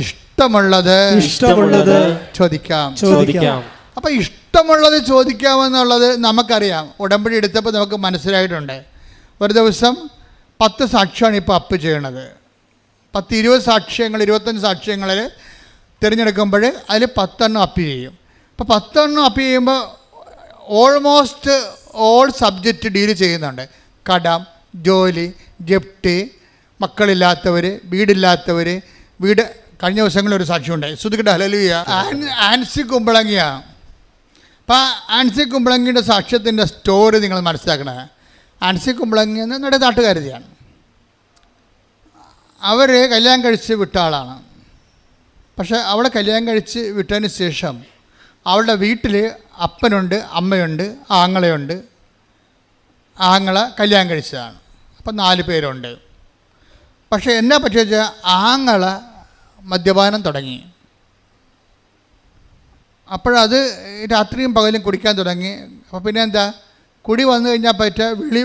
ഇഷ്ടമുള്ളത് ചോദിക്കാം. അപ്പം ഇഷ്ടമുള്ളത് ചോദിക്കാമെന്നുള്ളത് നമുക്കറിയാം. ഉടമ്പടി എടുത്തപ്പോൾ നമുക്ക് മനസ്സിലായിട്ടുണ്ട്. ഒരു ദിവസം 10 സാക്ഷ്യമാണ് ഇപ്പോൾ അപ്പ് ചെയ്യണത്. 10-20 സാക്ഷ്യങ്ങൾ, 25 സാക്ഷ്യങ്ങളിൽ തിരഞ്ഞെടുക്കുമ്പോൾ അതിൽ 10 എണ്ണം അപ്പ് ചെയ്യും. അപ്പോൾ 10 എണ്ണം അപ്പ് ചെയ്യുമ്പോൾ ഓൾമോസ്റ്റ് ഓൾ സബ്ജക്റ്റ് ഡീൽ ചെയ്യുന്നുണ്ട്. കടം, ജോലി, ജപ്തി, മക്കളില്ലാത്തവർ, വീടില്ലാത്തവർ, വീട്. കഴിഞ്ഞ ദിവസങ്ങളിൽ ഒരു സാക്ഷ്യമുണ്ടായി. ശ്രുതികട ഹല്ലേലൂയ. ആൻസി കുമ്പളങ്ങിയ അപ്പം ആൻസി കുമ്പളങ്ങിയുടെ സാക്ഷ്യത്തിൻ്റെ സ്റ്റോറി നിങ്ങൾ മനസ്സിലാക്കണേ. ആൻസി കുമ്പളങ്ങി എന്ന് നമ്മുടെ നാട്ടുകാരിയാണ്. അവർ കല്യാണം കഴിച്ച് വിട്ട ആളാണ്. പക്ഷേ അവളെ കല്യാണം കഴിച്ച് വിട്ടതിന് ശേഷം അവളുടെ വീട്ടിൽ അപ്പനുണ്ട്, അമ്മയുണ്ട്, ആങ്ങളയുണ്ട്. ആങ്ങള കല്യാണം കഴിച്ചതാണ്. അപ്പം 4 പേരുണ്ട്. പക്ഷേ എന്നാ പറ്റിയ വെച്ചാൽ ആങ്ങള മദ്യപാനം തുടങ്ങി. അപ്പോഴത് രാത്രിയും പകലും കുടിക്കാൻ തുടങ്ങി. അപ്പോൾ പിന്നെ എന്താ, കുടി വന്നു കഴിഞ്ഞാൽ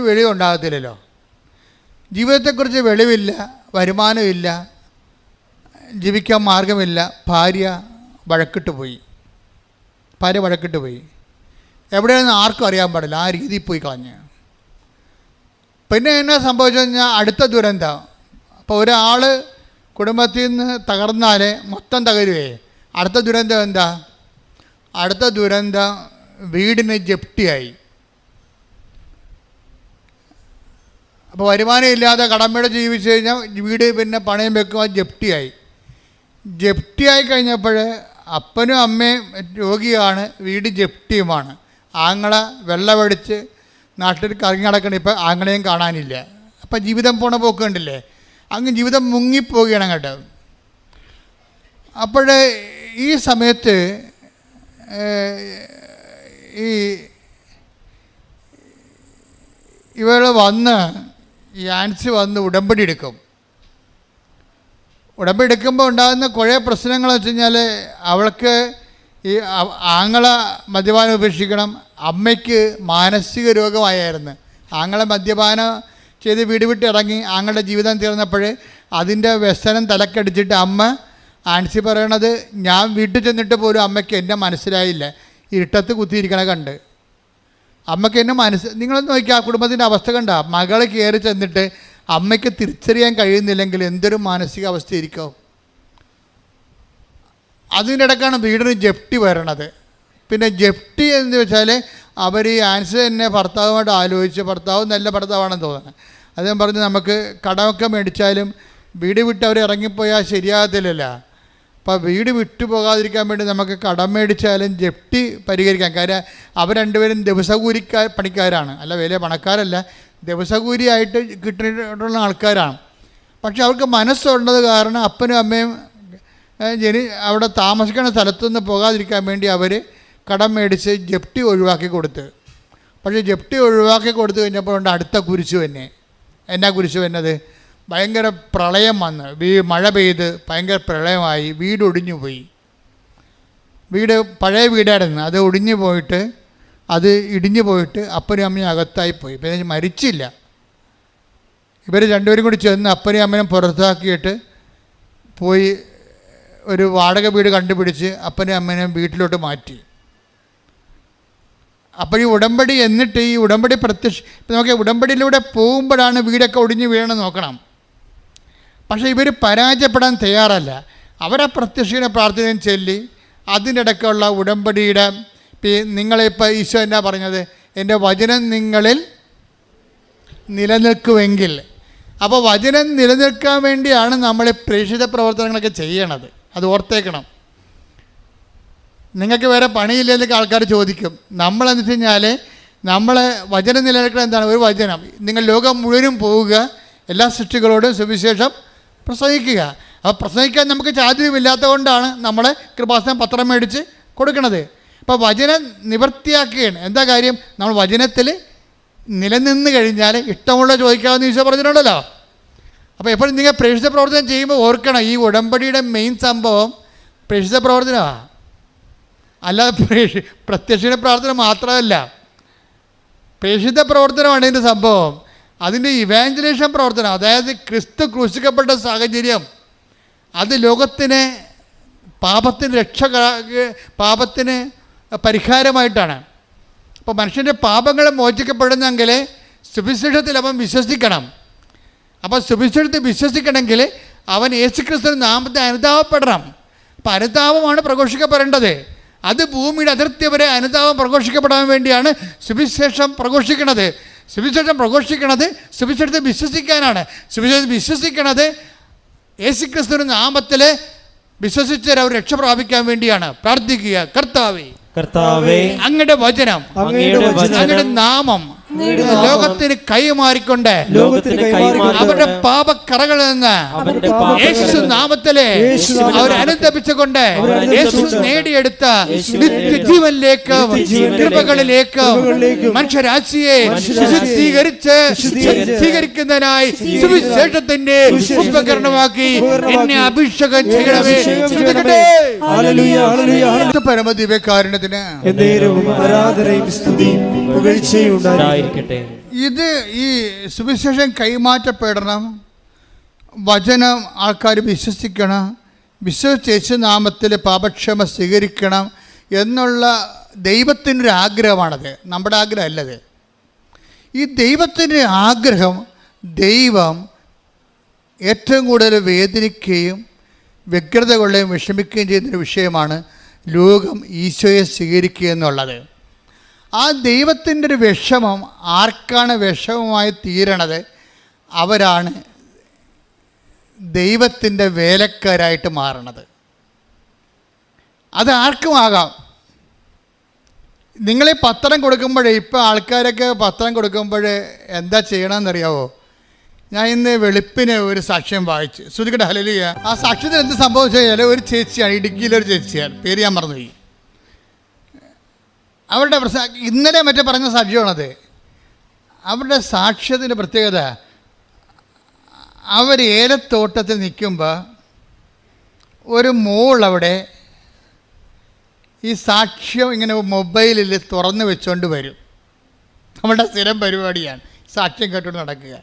വെളി ഉണ്ടാകത്തില്ലല്ലോ. ജീവിതത്തെക്കുറിച്ച് വെളിവില്ല, വരുമാനമില്ല, ജീവിക്കാൻ മാർഗമില്ല. ഭാര്യ വഴക്കിട്ട് പോയി. എവിടെയാണെന്ന് ആർക്കും അറിയാൻ പാടില്ല. ആ രീതിയിൽ പോയി കളഞ്ഞ്. പിന്നെ എന്നാ സംഭവിച്ചു കഴിഞ്ഞാൽ അടുത്ത ദുരന്തം. അപ്പോൾ ഒരാൾ കുടുംബത്തിൽ നിന്ന് തകർന്നാൽ മൊത്തം തകരുവേ. അടുത്ത ദുരന്തം എന്താ? അടുത്ത ദുരന്തം വീടിന് ജപ്തിയായി. അപ്പോൾ വരുമാനം ഇല്ലാതെ കടമയുടെ ജീവിച്ചു കഴിഞ്ഞാൽ വീട് പിന്നെ പണയം വെക്കുക, ജപ്തിയായി കഴിഞ്ഞപ്പോൾ അപ്പനും അമ്മയും രോഗിയാണ്, വീട് ജപ്തിയുമാണ്. ആങ്ങള വെള്ളമടിച്ച് നാട്ടിൽ കറങ്ങി നടക്കണം. ഇപ്പം ആങ്ങളെയും കാണാനില്ല. അപ്പം ജീവിതം പോണ പോക്ക് കണ്ടില്ലേ? അങ്ങ് ജീവിതം മുങ്ങിപ്പോവുകയാണ് കേട്ടോ. അപ്പോൾ ഈ സമയത്ത് ഈ ആൻസി വന്ന് ഉടമ്പടി എടുക്കും. ഉടമ്പടി എടുക്കുമ്പോൾ ഉണ്ടാകുന്ന കുറേ പ്രശ്നങ്ങളെന്ന് വെച്ച് കഴിഞ്ഞാൽ അവൾക്ക് ഈ ആങ്ങള മദ്യപാനം ഉപേക്ഷിക്കണം. അമ്മയ്ക്ക് മാനസിക രോഗമായിരുന്നു. ആങ്ങള മദ്യപാനം ചെയ്ത് വീട് വിട്ട് ഇറങ്ങി. ആങ്ങളുടെ ജീവിതം തീർന്നപ്പോൾ അതിൻ്റെ വ്യസനം തലക്കടിച്ചിട്ട് അമ്മ ആൻസി പറയണത്, ഞാൻ വീട്ടിൽ ചെന്നിട്ട് പോലും അമ്മയ്ക്ക് എന്നെ മനസ്സിലായില്ല. ഇരുട്ടത്ത് കുത്തിയിരിക്കണ കണ്ട് അമ്മയ്ക്ക് എന്നെ നിങ്ങളൊന്ന് നോക്കിയാൽ ആ കുടുംബത്തിൻ്റെ അവസ്ഥ കണ്ട. മകൾ കയറി ചെന്നിട്ട് അമ്മയ്ക്ക് തിരിച്ചറിയാൻ കഴിയുന്നില്ലെങ്കിൽ എന്തൊരു മാനസികാവസ്ഥയായിരിക്കും. അതിൻ്റെ ഇടയ്ക്കാണ് വീടിന് ജപ്തി വരണത്. പിന്നെ ജപ്തി എന്ന് വെച്ചാൽ അവർ ഈ ആൻസി തന്നെ ഭർത്താവുമായിട്ട് ആലോചിച്ച്, ഭർത്താവ് നല്ല ഭർത്താവാണെന്ന് തോന്നുന്നത്. അദ്ദേഹം പറഞ്ഞ് നമുക്ക് കടമൊക്കെ മേടിച്ചാലും വീട് വിട്ട് അവർ ഇറങ്ങിപ്പോയാൽ ശരിയാകത്തില്ലല്ലോ. അപ്പോൾ വീട് വിട്ടു പോകാതിരിക്കാൻ വേണ്ടി നമുക്ക് കടം മേടിച്ചാലും ജപ്തി പരിഹരിക്കാം. കാര്യം അവർ രണ്ടുപേരും ദിവസകൂലി പണിക്കാരാണ്, അല്ല വലിയ പണക്കാരല്ല, ദിവസകൂലിയായിട്ട് കിട്ടിയിട്ടുള്ള ആൾക്കാരാണ്. പക്ഷെ അവർക്ക് മനസ്സുള്ളത് കാരണം അപ്പനും അമ്മയും അവിടെ താമസിക്കുന്ന സ്ഥലത്തുനിന്ന് പോകാതിരിക്കാൻ വേണ്ടി അവർ കടം മേടിച്ച് ജപ്തി ഒഴിവാക്കി കൊടുത്ത്. പക്ഷേ ജപ്തി ഒഴിവാക്കി കൊടുത്തു കഴിഞ്ഞപ്പോൾ ഉണ്ട് അടുത്ത കുരിശു തന്നെ. എന്നാ കുരിശു വന്നത്? ഭയങ്കര പ്രളയം വന്ന് മഴ പെയ്ത് ഭയങ്കര പ്രളയമായി. വീട് ഒടിഞ്ഞു പോയി. വീട് പഴയ വീടായിരുന്നു, അത് ഒടിഞ്ഞു പോയിട്ട്, അത് ഇടിഞ്ഞു പോയിട്ട് അപ്പനും അമ്മയും അകത്തായിപ്പോയി. പിന്നെ മരിച്ചില്ല. ഇവർ രണ്ടുപേരും കൂടി ചെന്ന് അപ്പനെയും അമ്മയും പുറത്താക്കിയിട്ട് പോയി ഒരു വാടക വീട് കണ്ടുപിടിച്ച് അപ്പനെയും അമ്മനെയും വീട്ടിലോട്ട് മാറ്റി. അപ്പോൾ ഈ ഉടമ്പടി എന്നിട്ട് ഈ ഉടമ്പടി ഇപ്പം നോക്കിയാൽ ഉടമ്പടിയിലൂടെ പോകുമ്പോഴാണ് വീടൊക്കെ ഒടിഞ്ഞു വീഴണം നോക്കണം. പക്ഷേ ഇവർ പരാജയപ്പെടാൻ തയ്യാറല്ല. അവരെ പ്രത്യക്ഷീണ പ്രാർത്ഥനയും ചൊല്ലി അതിനിടയ്ക്കുള്ള ഉടമ്പടിയുടെ നിങ്ങളിപ്പോൾ ഈശോ എന്നാ പറഞ്ഞത്? എൻ്റെ വചനം നിങ്ങളിൽ നിലനിൽക്കുമെങ്കിൽ. അപ്പോൾ വചനം നിലനിൽക്കാൻ വേണ്ടിയാണ് നമ്മൾ പ്രേക്ഷിത പ്രവർത്തനങ്ങളൊക്കെ ചെയ്യണത്. അത് ഓർത്തേക്കണം. നിങ്ങൾക്ക് വേറെ പണിയില്ലെങ്കിൽ ആൾക്കാർ ചോദിക്കും. നമ്മളെന്ന് വെച്ച് കഴിഞ്ഞാൽ നമ്മളെ വചനം നിലനിൽക്കണം എന്താണ്? ഒരു വചനം. നിങ്ങൾ ലോകം മുഴുവനും പോവുക, എല്ലാ സൃഷ്ടികളോടും സുവിശേഷം പ്രസംഗിക്കുക. അപ്പോൾ പ്രസംഗിക്കാൻ നമുക്ക് ചാതുര്യമില്ലാത്തത് കൊണ്ടാണ് നമ്മൾ കൃപാസനം പത്രം മേടിച്ച് കൊടുക്കണത്. അപ്പോൾ വചനം നിവൃത്തിയാക്കുകയാണ്. എന്താ കാര്യം? നമ്മൾ വചനത്തിൽ നിലനിന്ന് കഴിഞ്ഞാൽ ഇഷ്ടമുള്ള ചോദിക്കാമെന്ന് ഈശോ പറഞ്ഞിട്ടുണ്ടല്ലോ. അപ്പോൾ എപ്പോഴും നിങ്ങൾ പ്രേക്ഷിത പ്രവർത്തനം ചെയ്യുമ്പോൾ ഓർക്കണം, ഈ ഉടമ്പടിയുടെ മെയിൻ സംഭവം പ്രേക്ഷിത പ്രവർത്തനമാണ്. അല്ലാതെ പ്രത്യക്ഷ പ്രാർത്ഥന മാത്രമല്ല, പ്രേക്ഷിത പ്രവർത്തനമാണ് ഇതിൻ്റെ സംഭവം. അതിൻ്റെ ഇവാഞ്ചലേഷൻ പ്രവർത്തനം, അതായത് ക്രിസ്തു ക്രൂശിക്കപ്പെട്ട സാഹചര്യം, അത് ലോകത്തിന് പാപത്തിന് പരിഹാരമായിട്ടാണ്. അപ്പോൾ മനുഷ്യൻ്റെ പാപങ്ങൾ മോചിക്കപ്പെടുന്നെങ്കിൽ സുവിശേഷത്തിൽ അവൻ വിശ്വസിക്കണം. അപ്പോൾ സുവിശേഷത്തിൽ വിശ്വസിക്കണമെങ്കിൽ അവൻ യേശുക്രിസ്തുവിന്റെ നാമത്തെ അനുതാപപ്പെടണം. അപ്പം അനുതാപമാണ് പ്രഘോഷിക്കപ്പെടേണ്ടത്. അത് ഭൂമിയുടെ അതിർത്തി വരെ അനുതാപം പ്രഘോഷിക്കപ്പെടാൻ വേണ്ടിയാണ് സുവിശേഷം പ്രഘോഷിക്കുന്നത്. സുവിശേഷത്തെ വിശ്വസിക്കാനാണ്. സുവിശേഷം വിശ്വസിക്കണത് യേശുക്രിസ്തുവിന്റെ നാമത്തിൽ വിശ്വസിച്ചവർ രക്ഷ പ്രാപിക്കാൻ വേണ്ടിയാണ്. പ്രാർത്ഥിക്കുക, കർത്താവേ കർത്താവേ, അങ്ങയുടെ വചനം, അങ്ങയുടെ വചനം, അങ്ങയുടെ നാമം ലോകത്തിന് കൈമാറിക്കൊണ്ട് ലോകത്തിന് കൈമാറി അവരുടെ പാപക്കറകളിൽ നിന്ന് അവന്റെ യേശു നാമത്തിലെ അവർ അനുദപിച്ചുകൊണ്ട് യേശു നേടിയെടുത്ത നിത്യജീവനിലേക്ക് കൃപകളിലേക്ക് മനുഷ്യരാശിയെ ശുദ്ധീകരിച്ച് ശുദ്ധീകരിക്കുന്നതിനായി സുവിശേഷത്തിന്റെ ഉപകരണമാക്കി എന്നെ അഭിഷേകം ചെയ്യണമേ. Hallelujah, hallelujah, hallelujah. പരമദിവ്യകാരുണ്യത്തിന് എന്നേരവും ആരാധനയും സ്തുതിയും പുകഴ്ചയും ഉണ്ടായിരിക്കട്ടെ. ഇത് ഈ സുവിശേഷം കൈമാറ്റപ്പെടണം, വചനം ആൾക്കാർ വിശ്വസിക്കണം, വിശ്വസിച്ച് യേശു നാമത്തിൽ പാപക്ഷമ സ്വീകരിക്കണം എന്നുള്ള ദൈവത്തിൻ്റെ ഒരു ആഗ്രഹമാണത്, നമ്മുടെ ആഗ്രഹമല്ലത്. ഈ ദൈവത്തിൻ്റെ ആഗ്രഹം ദൈവം ഏറ്റവും കൂടുതൽ വേദനിക്കുകയും വ്യഗ്രത കൊള്ളുകയും വിഷമിക്കുകയും ചെയ്യുന്നൊരു വിഷയമാണ് ലോകം ഈശോയെ സ്വീകരിക്കുക എന്നുള്ളത്. ആ ദൈവത്തിൻ്റെ ഒരു വിഷമം ആർക്കാണ് വിഷമമായി തീരണത്? അവരാണ് ദൈവത്തിൻ്റെ വേലക്കാരായിട്ട് മാറണത്. അത് ആർക്കും ആകാം. നിങ്ങളീ പത്രം കൊടുക്കുമ്പോഴേ, ഇപ്പോൾ ആൾക്കാരൊക്കെ പത്രം കൊടുക്കുമ്പോൾ എന്താ ചെയ്യണമെന്നറിയാവോ? ഞാൻ ഇന്ന് വെളുപ്പിന് ഒരു സാക്ഷ്യം വായിച്ചു, ശ്രുതികട ഹല്ലേലൂയ. ആ സാക്ഷ്യത്തിൽ എന്ത് സംഭവിച്ചു കഴിഞ്ഞാൽ, ഒരു ചേച്ചിയാണ്, ഇടുക്കിയിലൊരു ചേച്ചിയാണ്, പേര് ഞാൻ മറന്നുപോയി. അവരുടെ ഇന്നലെ മറ്റേ പറഞ്ഞ സാക്ഷ്യമാണത്. അവരുടെ സാക്ഷ്യത്തിൻ്റെ പ്രത്യേകത, അവർ ഏലത്തോട്ടത്തിൽ നിൽക്കുമ്പോൾ ഒരു മോൾ അവിടെ ഈ സാക്ഷ്യം ഇങ്ങനെ മൊബൈലിൽ തുറന്ന് വെച്ചുകൊണ്ട് വരും. നമ്മുടെ സ്ഥിരം പരിപാടിയാണ് സാക്ഷ്യം കേട്ടുകൊണ്ട് നടക്കുക.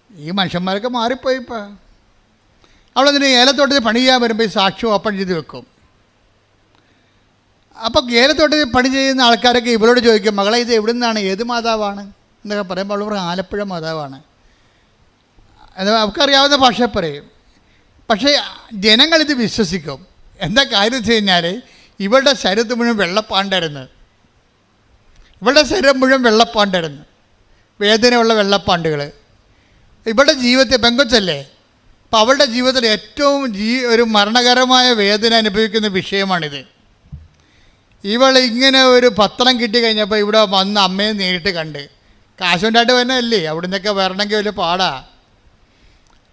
ഈ മനുഷ്യന്മാരൊക്കെ മാറിപ്പോയിപ്പോൾ. അവളതിന് ഏലത്തോട്ടത്തിൽ പണി ചെയ്യാൻ വരുമ്പോൾ ഈ സാക്ഷ്യം ഓപ്പൺ ചെയ്ത് വെക്കും. അപ്പോൾ ഏലത്തോട്ടത്തിൽ പണി ചെയ്യുന്ന ആൾക്കാരൊക്കെ ഇവളോട് ചോദിക്കും, മകളെ ഇത് എവിടെ നിന്നാണ്, ഏത് മാതാവാണ് എന്നൊക്കെ പറയുമ്പോൾ അവൾ ആലപ്പുഴ മാതാവാണ്. അത് അവർക്കറിയാവുന്ന ഭാഷ പറയും. പക്ഷേ ജനങ്ങളിത് വിശ്വസിക്കും. എന്താ കാര്യം വെച്ച് കഴിഞ്ഞാൽ, ഇവളുടെ ശരീരത്ത് മുഴുവൻ വെള്ളപ്പാണ്ടായിരുന്നു. ഇവളുടെ ശരീരം മുഴുവൻ വെള്ളപ്പാണ്ടായിരുന്നു, വേദനയുള്ള വെള്ളപ്പാണ്ടുകൾ. ഇവളുടെ ജീവിതത്തിൽ പെങ്കൊച്ചല്ലേ, അപ്പോൾ അവളുടെ ജീവിതത്തിൽ ഏറ്റവും ഒരു മരണകരമായ വേദന അനുഭവിക്കുന്ന വിഷയമാണിത്. ഇവൾ ഇങ്ങനെ ഒരു പത്രം കിട്ടിക്കഴിഞ്ഞപ്പോൾ ഇവിടെ വന്ന് അമ്മയെ നേരിട്ട് കണ്ട്, കാശുണ്ടായിട്ട് വന്നതല്ലേ, അവിടെ നിന്നൊക്കെ വരണമെങ്കിൽ വലിയ പാടാ.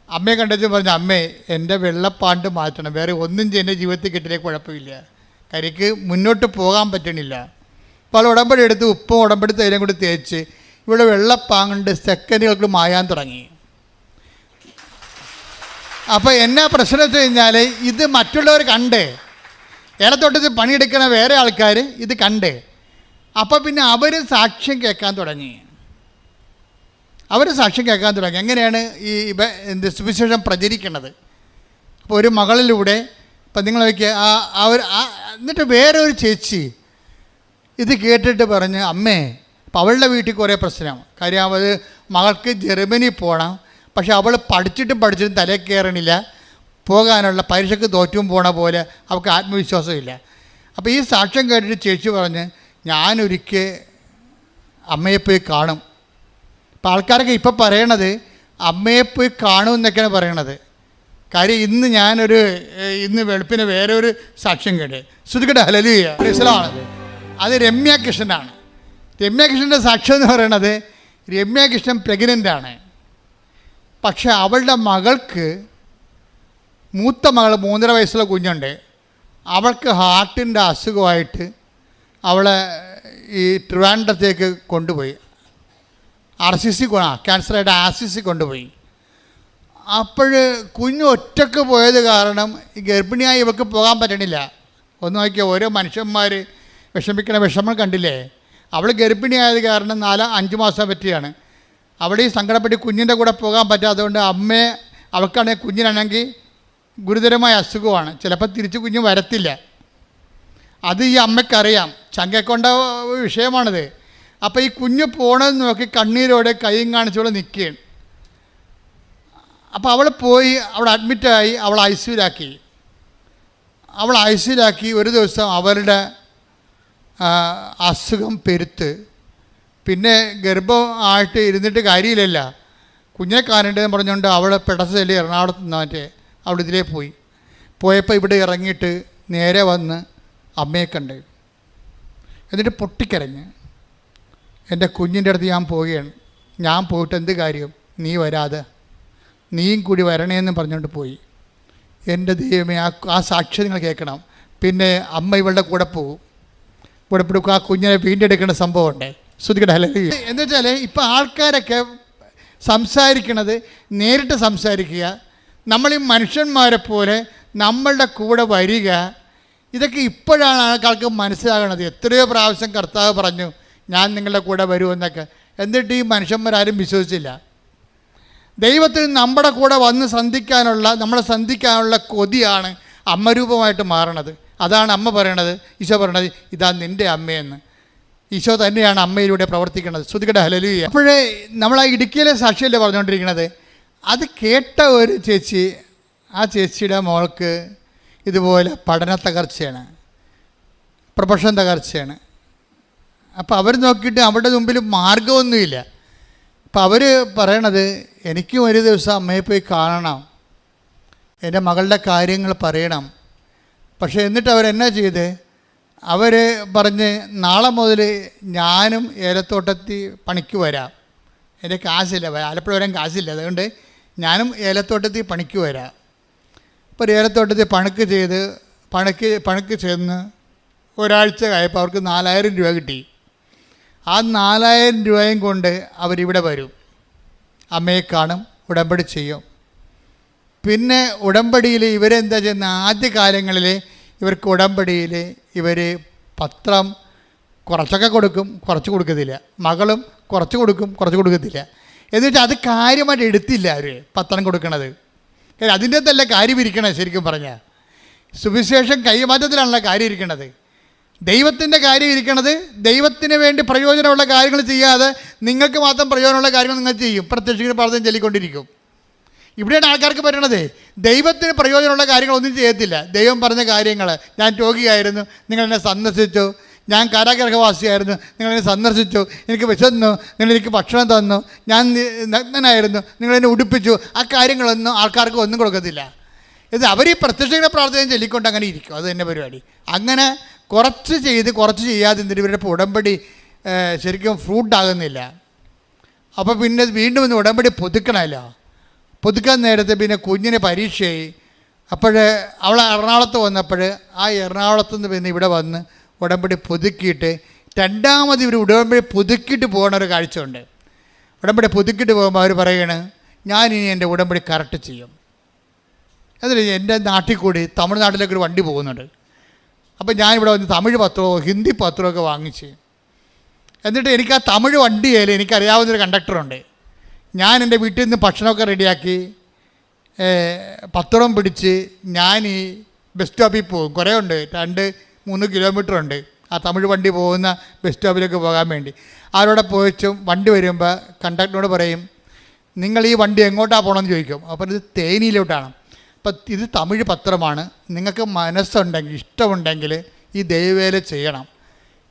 അമ്മയെ കണ്ടിട്ട് പറഞ്ഞു, അമ്മേ എൻ്റെ വെള്ളപ്പാണ്ട് മാറ്റണം, വേറെ ഒന്നും എൻ്റെ ജീവിതത്തിൽ കിട്ടിയില്ലേ കുഴപ്പമില്ല, കരിക്ക് മുന്നോട്ട് പോകാൻ പറ്റണില്ല. അപ്പോൾ അവൾ ഉടമ്പടി എടുത്ത് ഉപ്പും ഉടമ്പടി തൈലം കൂടി തേച്ച് ഇവിടെ വെള്ളപ്പാങ്ങണ്ട് സെക്കൻഡുകൾക്ക് മായാൻ തുടങ്ങി. അപ്പോൾ എന്നാ പ്രശ്നം വെച്ച് കഴിഞ്ഞാൽ, ഇത് മറ്റുള്ളവർ കണ്ട്, ഏലത്തോട്ടത്തിൽ പണിയെടുക്കണ വേറെ ആൾക്കാർ ഇത് കണ്ട്, അപ്പോൾ പിന്നെ അവർ സാക്ഷ്യം കേൾക്കാൻ തുടങ്ങി. എങ്ങനെയാണ് ഈ സുവിശേഷം പ്രചരിക്കുന്നത്? അപ്പോൾ ഒരു മകളിലൂടെ, ഇപ്പം നിങ്ങൾ നോക്കിയ എന്നിട്ട് വേറെ ഒരു ചേച്ചി ഇത് കേട്ടിട്ട് പറഞ്ഞ്, അമ്മേ, അപ്പോൾ അവളുടെ വീട്ടിൽ കുറേ പ്രശ്നം. കാര്യം അത് മകൾക്ക് ജർമ്മനി പോകണം, പക്ഷെ അവൾ പഠിച്ചിട്ടും തലയിൽ കയറണില്ല, പോകാനുള്ള പരീക്ഷയ്ക്ക് തോറ്റും പോണ പോലെ അവൾക്ക് ആത്മവിശ്വാസമില്ല. അപ്പോൾ ഈ സാക്ഷ്യം കേട്ടിട്ട് ചേച്ചി പറഞ്ഞ്, ഞാനൊരിക്കൽ അമ്മയെ പോയി കാണും. അപ്പോൾ ആൾക്കാരൊക്കെ ഇപ്പോൾ പറയണത് അമ്മയെ പോയി കാണുമെന്നൊക്കെയാണ് പറയണത്. കാര്യം ഇന്ന് വെളുപ്പിന് വേറെ ഒരു സാക്ഷ്യം കേട്ട്, ശ്രുതികട ഹല്ലേലൂയ, ഇസ്ലാമാണ്. അത് രമ്യ കൃഷ്ണനാണ്. രമ്യ കൃഷ്ണൻ്റെ സാക്ഷ്യം എന്ന് പറയണത്, രമ്യ കൃഷ്ണൻ പ്രഗ്നൻ്റാണ്. പക്ഷെ അവളുടെ മകൾക്ക്, മൂത്ത മകൾ 3.5 വയസ്സുള്ള കുഞ്ഞുണ്ട്, അവൾക്ക് ഹാർട്ടിൻ്റെ അസുഖമായിട്ട് അവളെ ഈ ട്രിവാൻഡ്രത്തേക്ക് കൊണ്ടുപോയി. RCC ക്യാൻസറായിട്ട് RCC കൊണ്ടുപോയി. അപ്പോൾ കുഞ്ഞ് ഒറ്റക്ക് പോയത് കാരണം ഈ ഗർഭിണിയായി ഇവൾക്ക് പോകാൻ പറ്റണില്ല. ഒന്ന് നോക്കിയാൽ ഓരോ മനുഷ്യന്മാർ വിഷമിക്കണ വിഷമം കണ്ടില്ലേ? അവൾ ഗർഭിണിയായത് കാരണം 4-5 മാസം പറ്റിയാണ്. അവിടെ ഈ സങ്കടപ്പെട്ട് കുഞ്ഞിൻ്റെ കൂടെ പോകാൻ പറ്റാത്തതുകൊണ്ട് അവൾക്കാണെങ്കിൽ കുഞ്ഞിനാണെങ്കിൽ ഗുരുതരമായ അസുഖമാണ്, ചിലപ്പോൾ തിരിച്ച് കുഞ്ഞ് വരത്തില്ല. അത് ഈ അമ്മയ്ക്കറിയാം, ചങ്കക്കൊണ്ട വിഷയമാണിത്. അപ്പോൾ ഈ കുഞ്ഞ് പോകണമെന്ന് നോക്കി കണ്ണീരോടെ കൈയും കാണിച്ചോടെ നിൽക്കുകയാണ്. അപ്പോൾ അവൾ പോയി അവിടെ അഡ്മിറ്റായി, അവൾ ഐസിയുലാക്കി. ഒരു ദിവസം അവരുടെ അസുഖം പെരുത്ത്, പിന്നെ ഗർഭമായിട്ട് ഇരുന്നിട്ട് കാര്യമില്ലല്ല, കുഞ്ഞിനെ കാണേണ്ടതെന്ന് പറഞ്ഞുകൊണ്ട് അവളെ പെടസല്ലേ എറണാകുളത്ത് നിന്നിട്ട് അവിടെ ഇതിലേ പോയപ്പോൾ ഇവിടെ ഇറങ്ങിയിട്ട് നേരെ വന്ന് അമ്മയെ കണ്ട്. എന്നിട്ട് പൊട്ടിക്കരഞ്ഞ്, എൻ്റെ കുഞ്ഞിൻ്റെ അടുത്ത് ഞാൻ പോവുകയാണ്, ഞാൻ പോയിട്ട് എന്ത് കാര്യം, നീ വരാതെ നീയും കൂടി വരണേന്ന് പറഞ്ഞുകൊണ്ട് പോയി. എൻ്റെ ദൈവമേ, ആ സാക്ഷ്യം നിങ്ങൾ കേൾക്കണം. പിന്നെ അമ്മ ഇവളുടെ കൂടെ പോകും, കൂടെ ആ കുഞ്ഞിനെ വീണ്ടെടുക്കേണ്ട സംഭവമുണ്ട്. ശ്രുതികട ഹല്ലേലൂയ. എന്ന് വെച്ചാൽ ഇപ്പം ആൾക്കാരൊക്കെ സംസാരിക്കണത് നേരിട്ട് സംസാരിക്കുക, നമ്മളീ മനുഷ്യന്മാരെ പോലെ നമ്മളുടെ കൂടെ വരിക, ഇതൊക്കെ ഇപ്പോഴാണ് ആൾക്കാർക്ക് മനസ്സിലാകണത്. എത്രയോ പ്രാവശ്യം കർത്താവ് പറഞ്ഞു ഞാൻ നിങ്ങളുടെ കൂടെ വരുമെന്നൊക്കെ, എന്നിട്ട് ഈ മനുഷ്യന്മാരാരും വിശ്വസിച്ചില്ല. ദൈവത്തിന് നമ്മുടെ കൂടെ വന്ന് നമ്മളെ സന്ധിക്കാനുള്ള കൊതിയാണ് അമ്മരൂപമായിട്ട് മാറണത്. അതാണ് അമ്മ പറയണത്, ഈശോ പറയണത് ഇതാ നിൻ്റെ അമ്മയെന്ന്. ഈശോ തന്നെയാണ് അമ്മയിലൂടെ പ്രവർത്തിക്കുന്നത്. ശ്രുതികട ഹല്ലേലൂയ. അപ്പോഴേ നമ്മൾ ആ ഇടുക്കിയിലെ സാക്ഷിയല്ലേ പറഞ്ഞുകൊണ്ടിരിക്കുന്നത്. അത് കേട്ട ഒരു ചേച്ചി, ആ ചേച്ചിയുടെ മോൾക്ക് ഇതുപോലെ പഠന തകർച്ചയാണ്, പ്രൊഫഷൻ തകർച്ചയാണ്. അപ്പോൾ അവർ നോക്കിയിട്ട് അവരുടെ മുമ്പിൽ മാർഗമൊന്നുമില്ല. അപ്പോൾ അവർ പറയണത് എനിക്കും ഒരു ദിവസം അമ്മയെ പോയി കാണണം, എൻ്റെ മകളുടെ കാര്യങ്ങൾ പറയണം. പക്ഷേ എന്നിട്ട് അവരെന്നാ ചെയ്ത്, അവർ പറഞ്ഞ് നാളെ മുതൽ ഞാനും ഏലത്തോട്ടത്തിൽ പണിക്ക് വരാം, എൻ്റെ കാശില്ല, ആലപ്പുഴ വരാൻ കാശില്ല, അതുകൊണ്ട് ഞാനും ഏലത്തോട്ടത്തിൽ പണിക്ക് വരാം. ഇപ്പോൾ ഏലത്തോട്ടത്തിൽ പണിക്ക് ചെന്ന് ഒരാഴ്ച കഴിയപ്പോൾ അവർക്ക് 4000 രൂപ കിട്ടി. ആ 4000 രൂപയും കൊണ്ട് അവരിവിടെ വരും, അമ്മയെ കാണും, ഉടമ്പടി ചെയ്യും. പിന്നെ ഉടമ്പടിയിൽ ഇവരെന്താ ചെയ്യുന്ന, ആദ്യ കാലങ്ങളിൽ ഇവർക്ക് ഉടമ്പടിയിൽ ഇവർ പത്രം കുറച്ചൊക്കെ കൊടുക്കും, കുറച്ച് കൊടുക്കത്തില്ല. മകളും കുറച്ച് കൊടുക്കും, കുറച്ച് കൊടുക്കത്തില്ല. എന്നിട്ട് അത് കാര്യമായിട്ട് എടുത്തില്ല അവർ പത്രം കൊടുക്കണത്. കാര്യം അതിൻ്റെ അകത്തല്ല കാര്യം ഇരിക്കണത്. ശരിക്കും പറഞ്ഞാൽ സുവിശേഷം കൈമാറ്റത്തിലാണല്ലോ കാര്യം ഇരിക്കണത്. ദൈവത്തിൻ്റെ കാര്യം ഇരിക്കണത്, ദൈവത്തിന് വേണ്ടി പ്രയോജനമുള്ള കാര്യങ്ങൾ ചെയ്യാതെ നിങ്ങൾക്ക് മാത്രം പ്രയോജനമുള്ള കാര്യങ്ങൾ നിങ്ങൾ ചെയ്യും, പ്രത്യക്ഷത്തിന് പ്രാർത്ഥന ചൊല്ലിക്കൊണ്ടിരിക്കും. ഇവിടെയാണ് ആൾക്കാർക്ക് പറ്റണത്. ദൈവത്തിന് പ്രയോജനമുള്ള കാര്യങ്ങളൊന്നും ചെയ്യത്തില്ല. ദൈവം പറഞ്ഞ കാര്യങ്ങൾ, ഞാൻ രോഗിയായിരുന്നു നിങ്ങളെന്നെ സന്ദർശിച്ചു, ഞാൻ കാരാഗ്രഹവാസിയായിരുന്നു നിങ്ങളെന്നെ സന്ദർശിച്ചു, എനിക്ക് വിശന്നു നിങ്ങളെനിക്ക് ഭക്ഷണം തന്നു, ഞാൻ നഗ്നനായിരുന്നു നിങ്ങളെന്നെ ഉടുപ്പിച്ചു, ആ കാര്യങ്ങളൊന്നും ആൾക്കാർക്ക് ഒന്നും കൊടുക്കത്തില്ല. ഇത് അവർ ഈ പ്രത്യക്ഷയുടെ പ്രാർത്ഥന ചൊല്ലിക്കൊണ്ട് അങ്ങനെ ഇരിക്കും. അത് തന്നെ പരിപാടി. അങ്ങനെ കുറച്ച് ചെയ്ത് കുറച്ച് ചെയ്യാതെ എന്നിട്ട് ഇവരുടെ ഉടമ്പടി ശരിക്കും ഫ്രൂട്ടാകുന്നില്ല. അപ്പോൾ പിന്നെ വീണ്ടും ഇന്ന് ഉടമ്പടി പുതുക്കണമല്ലോ. പുതുക്കാൻ നേരത്തെ പിന്നെ കുഞ്ഞിന് പരീക്ഷയായി. അപ്പോൾ അവൾ എറണാകുളത്ത് വന്നപ്പോൾ ആ എറണാകുളത്ത് നിന്ന് പിന്നെ ഇവിടെ വന്ന് ഉടമ്പടി പുതുക്കിയിട്ട് രണ്ടാമത് ഇവർ ഉടമ്പടി പുതുക്കിയിട്ട് പോകുന്ന ഒരു കാഴ്ചയുണ്ട്. ഉടമ്പടി പുതുക്കിയിട്ട് പോകുമ്പോൾ അവർ പറയണ് ഞാനിനി എൻ്റെ ഉടമ്പടി കറക്റ്റ് ചെയ്യും. അതിൽ എൻ്റെ നാട്ടിൽ കൂടി തമിഴ്നാട്ടിലേക്ക് ഒരു വണ്ടി പോകുന്നുണ്ട്. അപ്പോൾ ഞാനിവിടെ വന്ന് തമിഴ് പത്രമോ ഹിന്ദി പത്രമൊക്കെ വാങ്ങിച്ച്, എന്നിട്ട് എനിക്ക് ആ തമിഴ് വണ്ടിയിൽ എനിക്കറിയാവുന്നൊരു കണ്ടക്ടറുണ്ട്. ഞാൻ എൻ്റെ വീട്ടിൽ നിന്ന് ഭക്ഷണമൊക്കെ റെഡിയാക്കി പത്രം പിടിച്ച് ഞാൻ ഈ ബസ് സ്റ്റോപ്പിൽ പോകും. കുറേ ഉണ്ട്, 2-3 കിലോമീറ്റർ ഉണ്ട് ആ തമിഴ് വണ്ടി പോകുന്ന ബസ് സ്റ്റോപ്പിലേക്ക് പോകാൻ വേണ്ടി. അവരോടെ പോയിച്ചും വണ്ടി വരുമ്പോൾ കണ്ടക്ടറിനോട് പറയും നിങ്ങൾ ഈ വണ്ടി എങ്ങോട്ടാണ് പോകണമെന്ന് ചോദിക്കും. അപ്പോൾ ഇത് തേനിയിലോട്ടാണ്. അപ്പം ഇത് തമിഴ് പത്രമാണ്, നിങ്ങൾക്ക് മനസ്സുണ്ടെങ്കിൽ ഇഷ്ടമുണ്ടെങ്കിൽ ഈ ദൈവവേല ചെയ്യണം,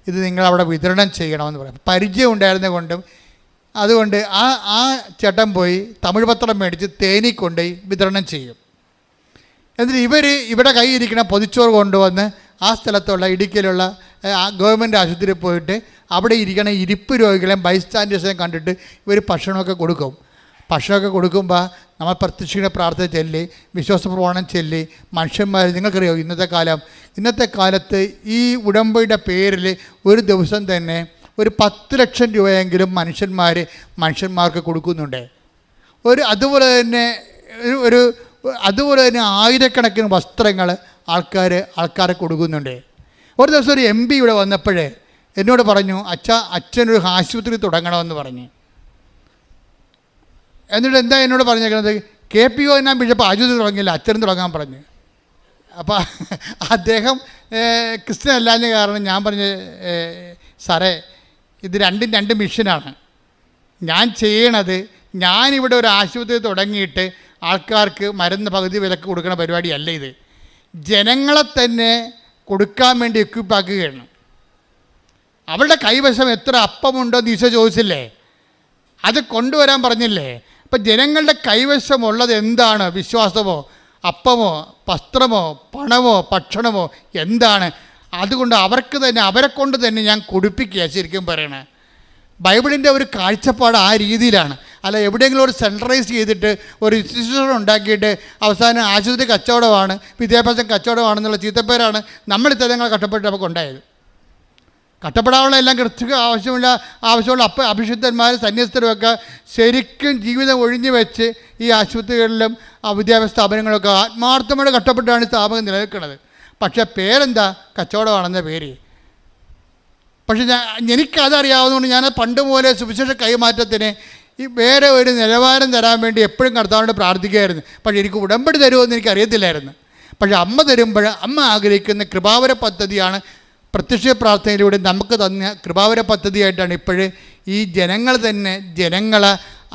ഇത് നിങ്ങളവിടെ വിതരണം ചെയ്യണമെന്ന് പറയും. പരിചയം ഉണ്ടായിരുന്നത് കൊണ്ടും അതുകൊണ്ട് ആ ചേട്ടൻ പോയി തമിഴ് പത്രം മേടിച്ച് തേനി കൊണ്ടുപോയി വിതരണം ചെയ്യും. എന്നിട്ട് ഇവിടെ കയ്യിരിക്കണ പൊതിച്ചോറ് കൊണ്ടുവന്ന് ആ സ്ഥലത്തുള്ള ഇടുക്കിയിലുള്ള ഗവൺമെൻറ് ആശുപത്രിയിൽ പോയിട്ട് അവിടെ ഇരിക്കണ ഇരിപ്പ് രോഗികളെയും ബൈസ്റ്റാൻഡേഴ്സിനെയും കണ്ടിട്ട് ഇവർ ഭക്ഷണമൊക്കെ കൊടുക്കും. ഭക്ഷണമൊക്കെ കൊടുക്കുമ്പോൾ നമ്മൾ പ്രത്യക്ഷീണ പ്രാർത്ഥന ചൊല്ലി വിശ്വാസ പ്രമാണം ചൊല്ലി മനുഷ്യന്മാർ, നിങ്ങൾക്കറിയോ ഇന്നത്തെ കാലത്ത് ഈ ഉടമ്പടിയുടെ പേരിൽ ഒരു ദിവസം തന്നെ ഒരു 10 ലക്ഷം രൂപയെങ്കിലും മനുഷ്യന്മാർക്ക് കൊടുക്കുന്നുണ്ട്. അതുപോലെ തന്നെ ആയിരക്കണക്കിന് വസ്ത്രങ്ങൾ ആൾക്കാരെ കൊടുക്കുന്നുണ്ട്. ഒരു ദിവസം ഒരു MP ഇവിടെ വന്നപ്പോഴേ എന്നോട് പറഞ്ഞു അച്ഛനൊരു ആശുപത്രി തുടങ്ങണമെന്ന് പറഞ്ഞു. എന്നിട്ട് എന്താ എന്നോട് പറഞ്ഞേക്കുന്നത്, KPO ഞാൻ ബിഷപ്പ് ആശുപത്രി തുടങ്ങിയില്ല, അച്ഛനും തുടങ്ങാൻ പറഞ്ഞു. അപ്പോൾ അദ്ദേഹം ക്രിസ്ത്യൻ അല്ലാഞ്ഞ കാരണം ഞാൻ പറഞ്ഞു സാറേ ഇത് രണ്ടും 2 മിഷനാണ്. ഞാൻ ചെയ്യണത് ഞാനിവിടെ ഒരു ആശുപത്രി തുടങ്ങിയിട്ട് ആൾക്കാർക്ക് മരുന്ന് പകുതി വിലക്ക് കൊടുക്കുന്ന പരിപാടിയല്ല ഇത്. ജനങ്ങളെ തന്നെ കൊടുക്കാൻ വേണ്ടി എക്വിപ്പാക്കുകയാണ്. അവളുടെ കൈവശം എത്ര അപ്പമുണ്ടോ എന്ന് ഈശോ ചോദിച്ചില്ലേ, അത് കൊണ്ടുവരാൻ പറഞ്ഞില്ലേ. അപ്പം ജനങ്ങളുടെ കൈവശമുള്ളത് എന്താണ്? വിശ്വാസമോ അപ്പമോ വസ്ത്രമോ പണമോ ഭക്ഷണമോ എന്താണ്? അതുകൊണ്ട് അവരെ കൊണ്ട് തന്നെ ഞാൻ കുടിപ്പിക്കുക. ശരിക്കും പറയണേ, ബൈബിളിൻ്റെ ഒരു കാഴ്ചപ്പാട് ആ രീതിയിലാണ്. അല്ല എവിടെയെങ്കിലും ഒരു സെൻട്രലൈസ് ചെയ്തിട്ട് ഒരു ഇൻസ്റ്റിറ്റ്യൂഷൻ ഉണ്ടാക്കിയിട്ട് അവസാനം ആശുപത്രി കച്ചവടമാണ്, വിദ്യാഭ്യാസം കച്ചവടമാണെന്നുള്ള ചീത്തപ്പേരാണ് നമ്മൾ ഇത്തരങ്ങൾ കഷ്ടപ്പെട്ട് നമുക്ക് ഉണ്ടായത്. കഷ്ടപ്പെടാനുള്ള എല്ലാം കൃത്യ ആവശ്യമുള്ള അഭിഷിക്തന്മാരും സന്യസ്തരുമൊക്കെ ശരിക്കും ജീവിതം ഒഴിഞ്ഞു വെച്ച് ഈ ആശുപത്രികളിലും വിദ്യാഭ്യാസ സ്ഥാപനങ്ങളൊക്കെ ആത്മാർത്ഥമായിട്ട് കഷ്ടപ്പെട്ടാണ് ഈ സ്ഥാപനം നിലനിൽക്കുന്നത്. പക്ഷേ പേരെന്താ? കച്ചവടമാണെന്ന പേര്. പക്ഷെ എനിക്കതറിയാവുന്നതുകൊണ്ട് ഞാൻ പണ്ട് പോലെ സുവിശേഷ കൈമാറ്റത്തിന് ഈ വേറെ ഒരു നിലവാരം തരാൻ വേണ്ടി എപ്പോഴും കർത്താവിനോട് പ്രാർത്ഥിക്കുകയായിരുന്നു. പക്ഷേ എനിക്ക് ഉടമ്പടി തരുമെന്ന് എനിക്കറിയത്തില്ലായിരുന്നു. പക്ഷേ അമ്മ തരുമ്പോൾ അമ്മ ആഗ്രഹിക്കുന്ന കൃപാവര പദ്ധതിയാണ് പ്രത്യക്ഷ പ്രാർത്ഥനയിലൂടെ നമുക്ക് തന്ന കൃപാവര പദ്ധതിയായിട്ടാണ് ഇപ്പോഴേ ഈ ജനങ്ങളെ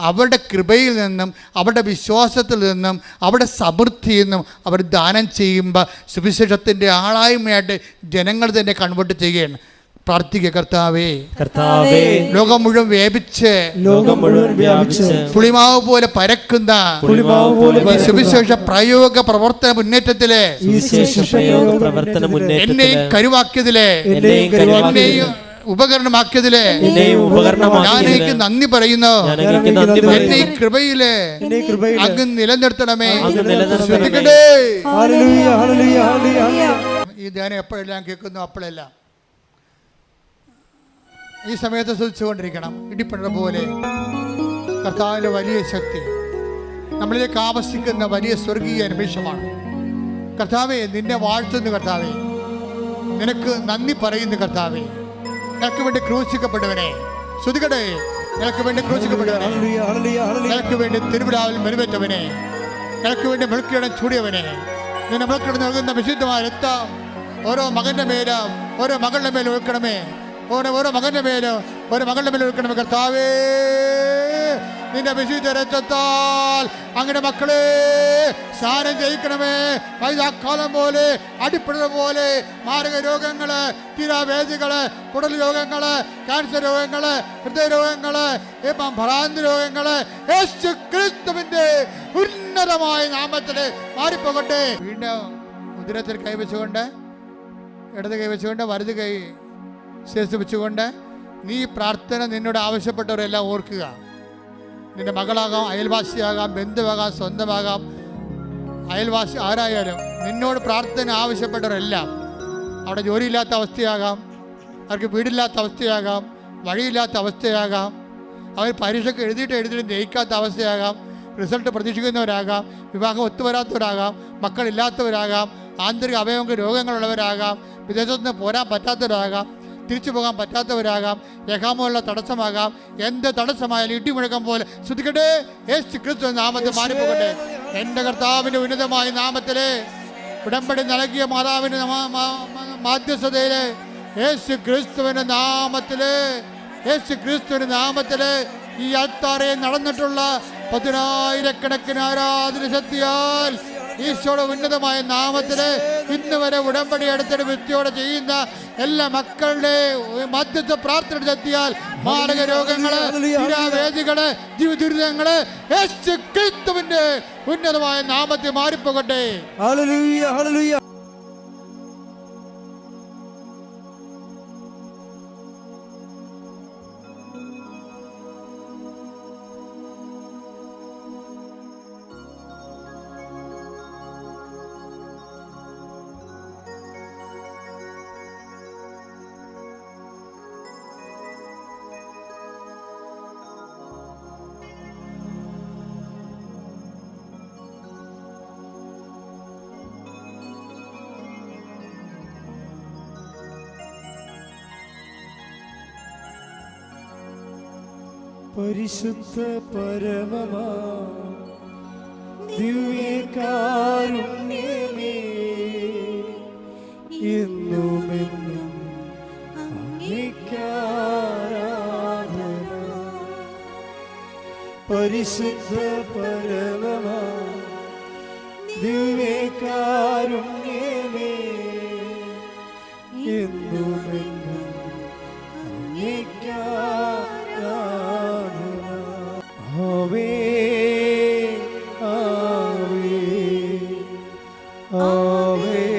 അവരുടെ കൃപയിൽ നിന്നും അവരുടെ വിശ്വാസത്തിൽ നിന്നും അവരുടെ സമൃദ്ധിയിൽ നിന്നും അവർ ദാനം ചെയ്യുമ്പോൾ സുവിശേഷത്തിൻ്റെ ആളായ്മയായിട്ട് ജനങ്ങൾ തന്നെ കൺവേർട്ട് ചെയ്യുകയാണ്. പ്രാർത്ഥിക്കുക, കർത്താവേ ലോകം മുഴുവൻ വ്യാപിച്ച് പുളിമാവ് പോലെ പരക്കുന്ന സുവിശേഷ പ്രയോഗ പ്രവർത്തന മുന്നേറ്റത്തിലെ എന്നെയും കരുവാക്കിയതിലെ എന്നെയും ഉപകരണമാക്കിയതിലെ ഞാൻ എനിക്ക് നന്ദി പറയുന്നു. എന്നെ ഈ കൃപയിലെ അങ്ങ് നിലനിർത്തണമേ. ഈ ധ്യാനം എപ്പോഴെല്ലാം കേൾക്കുന്നു അപ്പോഴെല്ലാം ഈ സമയത്ത് ശ്രദ്ധിച്ചുകൊണ്ടിരിക്കണം. ഇടിപ്പഴ പോലെ കർത്താവിൻ്റെ വലിയ ശക്തി നമ്മളിലേക്ക് ആവശ്യിക്കുന്ന വലിയ സ്വർഗീയ നിമിഷമാണ്. കർത്താവേ, നിന്നെ വാഴ്ത്തുന്നു. കർത്താവേ, നിനക്ക് നന്ദി പറയുന്നു. കർത്താവേ, നിനക്ക് വേണ്ടി ക്രൂശിക്കപ്പെട്ടവനെ ശ്രുതികടേ, നിനക്ക് വേണ്ടി ക്രൂശിക്കപ്പെട്ടവനെ, നിനക്ക് വേണ്ടി തിരുവിടാവിൽ മെരുവേറ്റവനെ, നിനക്ക് വേണ്ടി മെഴുക്കിടം ചൂടിയവനെ, നിന്നെ മെഴുക്കിടം നൽകുന്ന വിശുദ്ധമായ രക്തം ഓരോ മകൻ്റെ മേലും ഓരോ മകളുടെ മേലും ഒഴുക്കണമേ. ഓരോ മകൻ്റെ മേലും ഓരോ മകളുടെ മേലും ഒഴുക്കണമേ. കർത്താവേ, നിന്റെ വിശുദ്ധ രക്തത്താൽ അങ്ങനെ മക്കളെ സ്നാനം ചെയ്യിക്കണമേ. വൈദാക്കാലം പോലെ അടിപ്പിട പോലെ മാരക രോഗങ്ങള്, തീരാവേദികള്, കുടൽ രോഗങ്ങള്, ക്യാൻസർ രോഗങ്ങള്, ഹൃദയരോഗങ്ങള്, ഭ്രാന്തി രോഗങ്ങള് യേശു ക്രിസ്തുവിന്റെ ഉന്നതമായ നാമത്തില് മാറിപ്പോകട്ടെ. വീണ്ടും ഉദരത്തിൽ കൈവച്ചുകൊണ്ട് ഇടത് കൈവച്ചുകൊണ്ട് വലത് കൈ ശേഷം വെച്ചുകൊണ്ട് നീ പ്രാർത്ഥന നിന്നോട് ആവശ്യപ്പെട്ടവരെല്ലാം ഓർക്കുക. നിന്റെ മകളാകാം, അയൽവാസിയാകാം, ബന്ധുവാകാം, സ്വന്തമാകാം, അയൽവാസി ആരായാലും നിന്നോട് പ്രാർത്ഥന ആവശ്യപ്പെട്ടവരെല്ലാം അവിടെ ജോലിയില്ലാത്ത അവസ്ഥയാകാം, അവർക്ക് വീടില്ലാത്ത അവസ്ഥയാകാം, വഴിയില്ലാത്ത അവസ്ഥയാകാം, അവർ പരീക്ഷയ്ക്ക് എഴുതിയിട്ട് ജയിക്കാത്ത അവസ്ഥയാകാം, റിസൾട്ട് പ്രതീക്ഷിക്കുന്നവരാകാം, വിവാഹം ഒത്തുവരാത്തവരാകാം, മക്കളില്ലാത്തവരാകാം, ആന്തരിക അവയവങ്ങൾ രോഗങ്ങളുള്ളവരാകാം, വിദേശത്ത് നിന്ന് പോരാൻ പറ്റാത്തവരാകാം, തിരിച്ചു പോകാൻ പറ്റാത്തവരാകാം, രേഖാമുള്ള തടസ്സമാകാം. എന്ത് തടസ്സമായാലും ഇടിമുഴക്കം പോലെ ശ്രദ്ധിക്കട്ടെ. യേശു ക്രിസ്തു നാമത്തിൽ മാറിപ്പോകട്ടെ. എൻ്റെ കർത്താവിൻ്റെ ഉന്നതമായ നാമത്തിലെ ഉടമ്പടി നൽകിയ മാതാവിൻ്റെ മാധ്യസ്ഥതയിലെ യേശു ക്രിസ്തുവിൻ്റെ നാമത്തില് ഈ അൾത്താറയിൽ നടന്നിട്ടുള്ള 10,000 ആരാധന ശക്തിയാൽ ഈശോയുടെ ഉന്നതമായ നാമത്തില് ഇന്ന് വരെ ഉടമ്പടി എടുത്തിട്ട് വ്യക്തിയോടെ ചെയ്യുന്ന എല്ലാ മക്കളുടെ മധ്യസ്ഥ പ്രാർത്ഥന ശക്തിയാൽ മാരക രോഗങ്ങള്, വേദികള്, ജീവിതദുരിതങ്ങള് യേശു ക്രിസ്തുവിന്റെ ഉന്നതമായ നാമത്തിൽ മാറിപ്പോകട്ടെ. ഹല്ലേലൂയ, ഹല്ലേലൂയ. പരിശുദ്ധ പരമമാ ദിവ്യകാരുണ്യമേ, എന്നുമെന്നും അങ്ങേക്കാരാധന. പരിശുദ്ധ പരമമാ ദിവ്യകാരുണ്യമേ, എന്നുമെന്നും അങ്ങേക്കാരാധന. ആവേ ആവേ ആവേ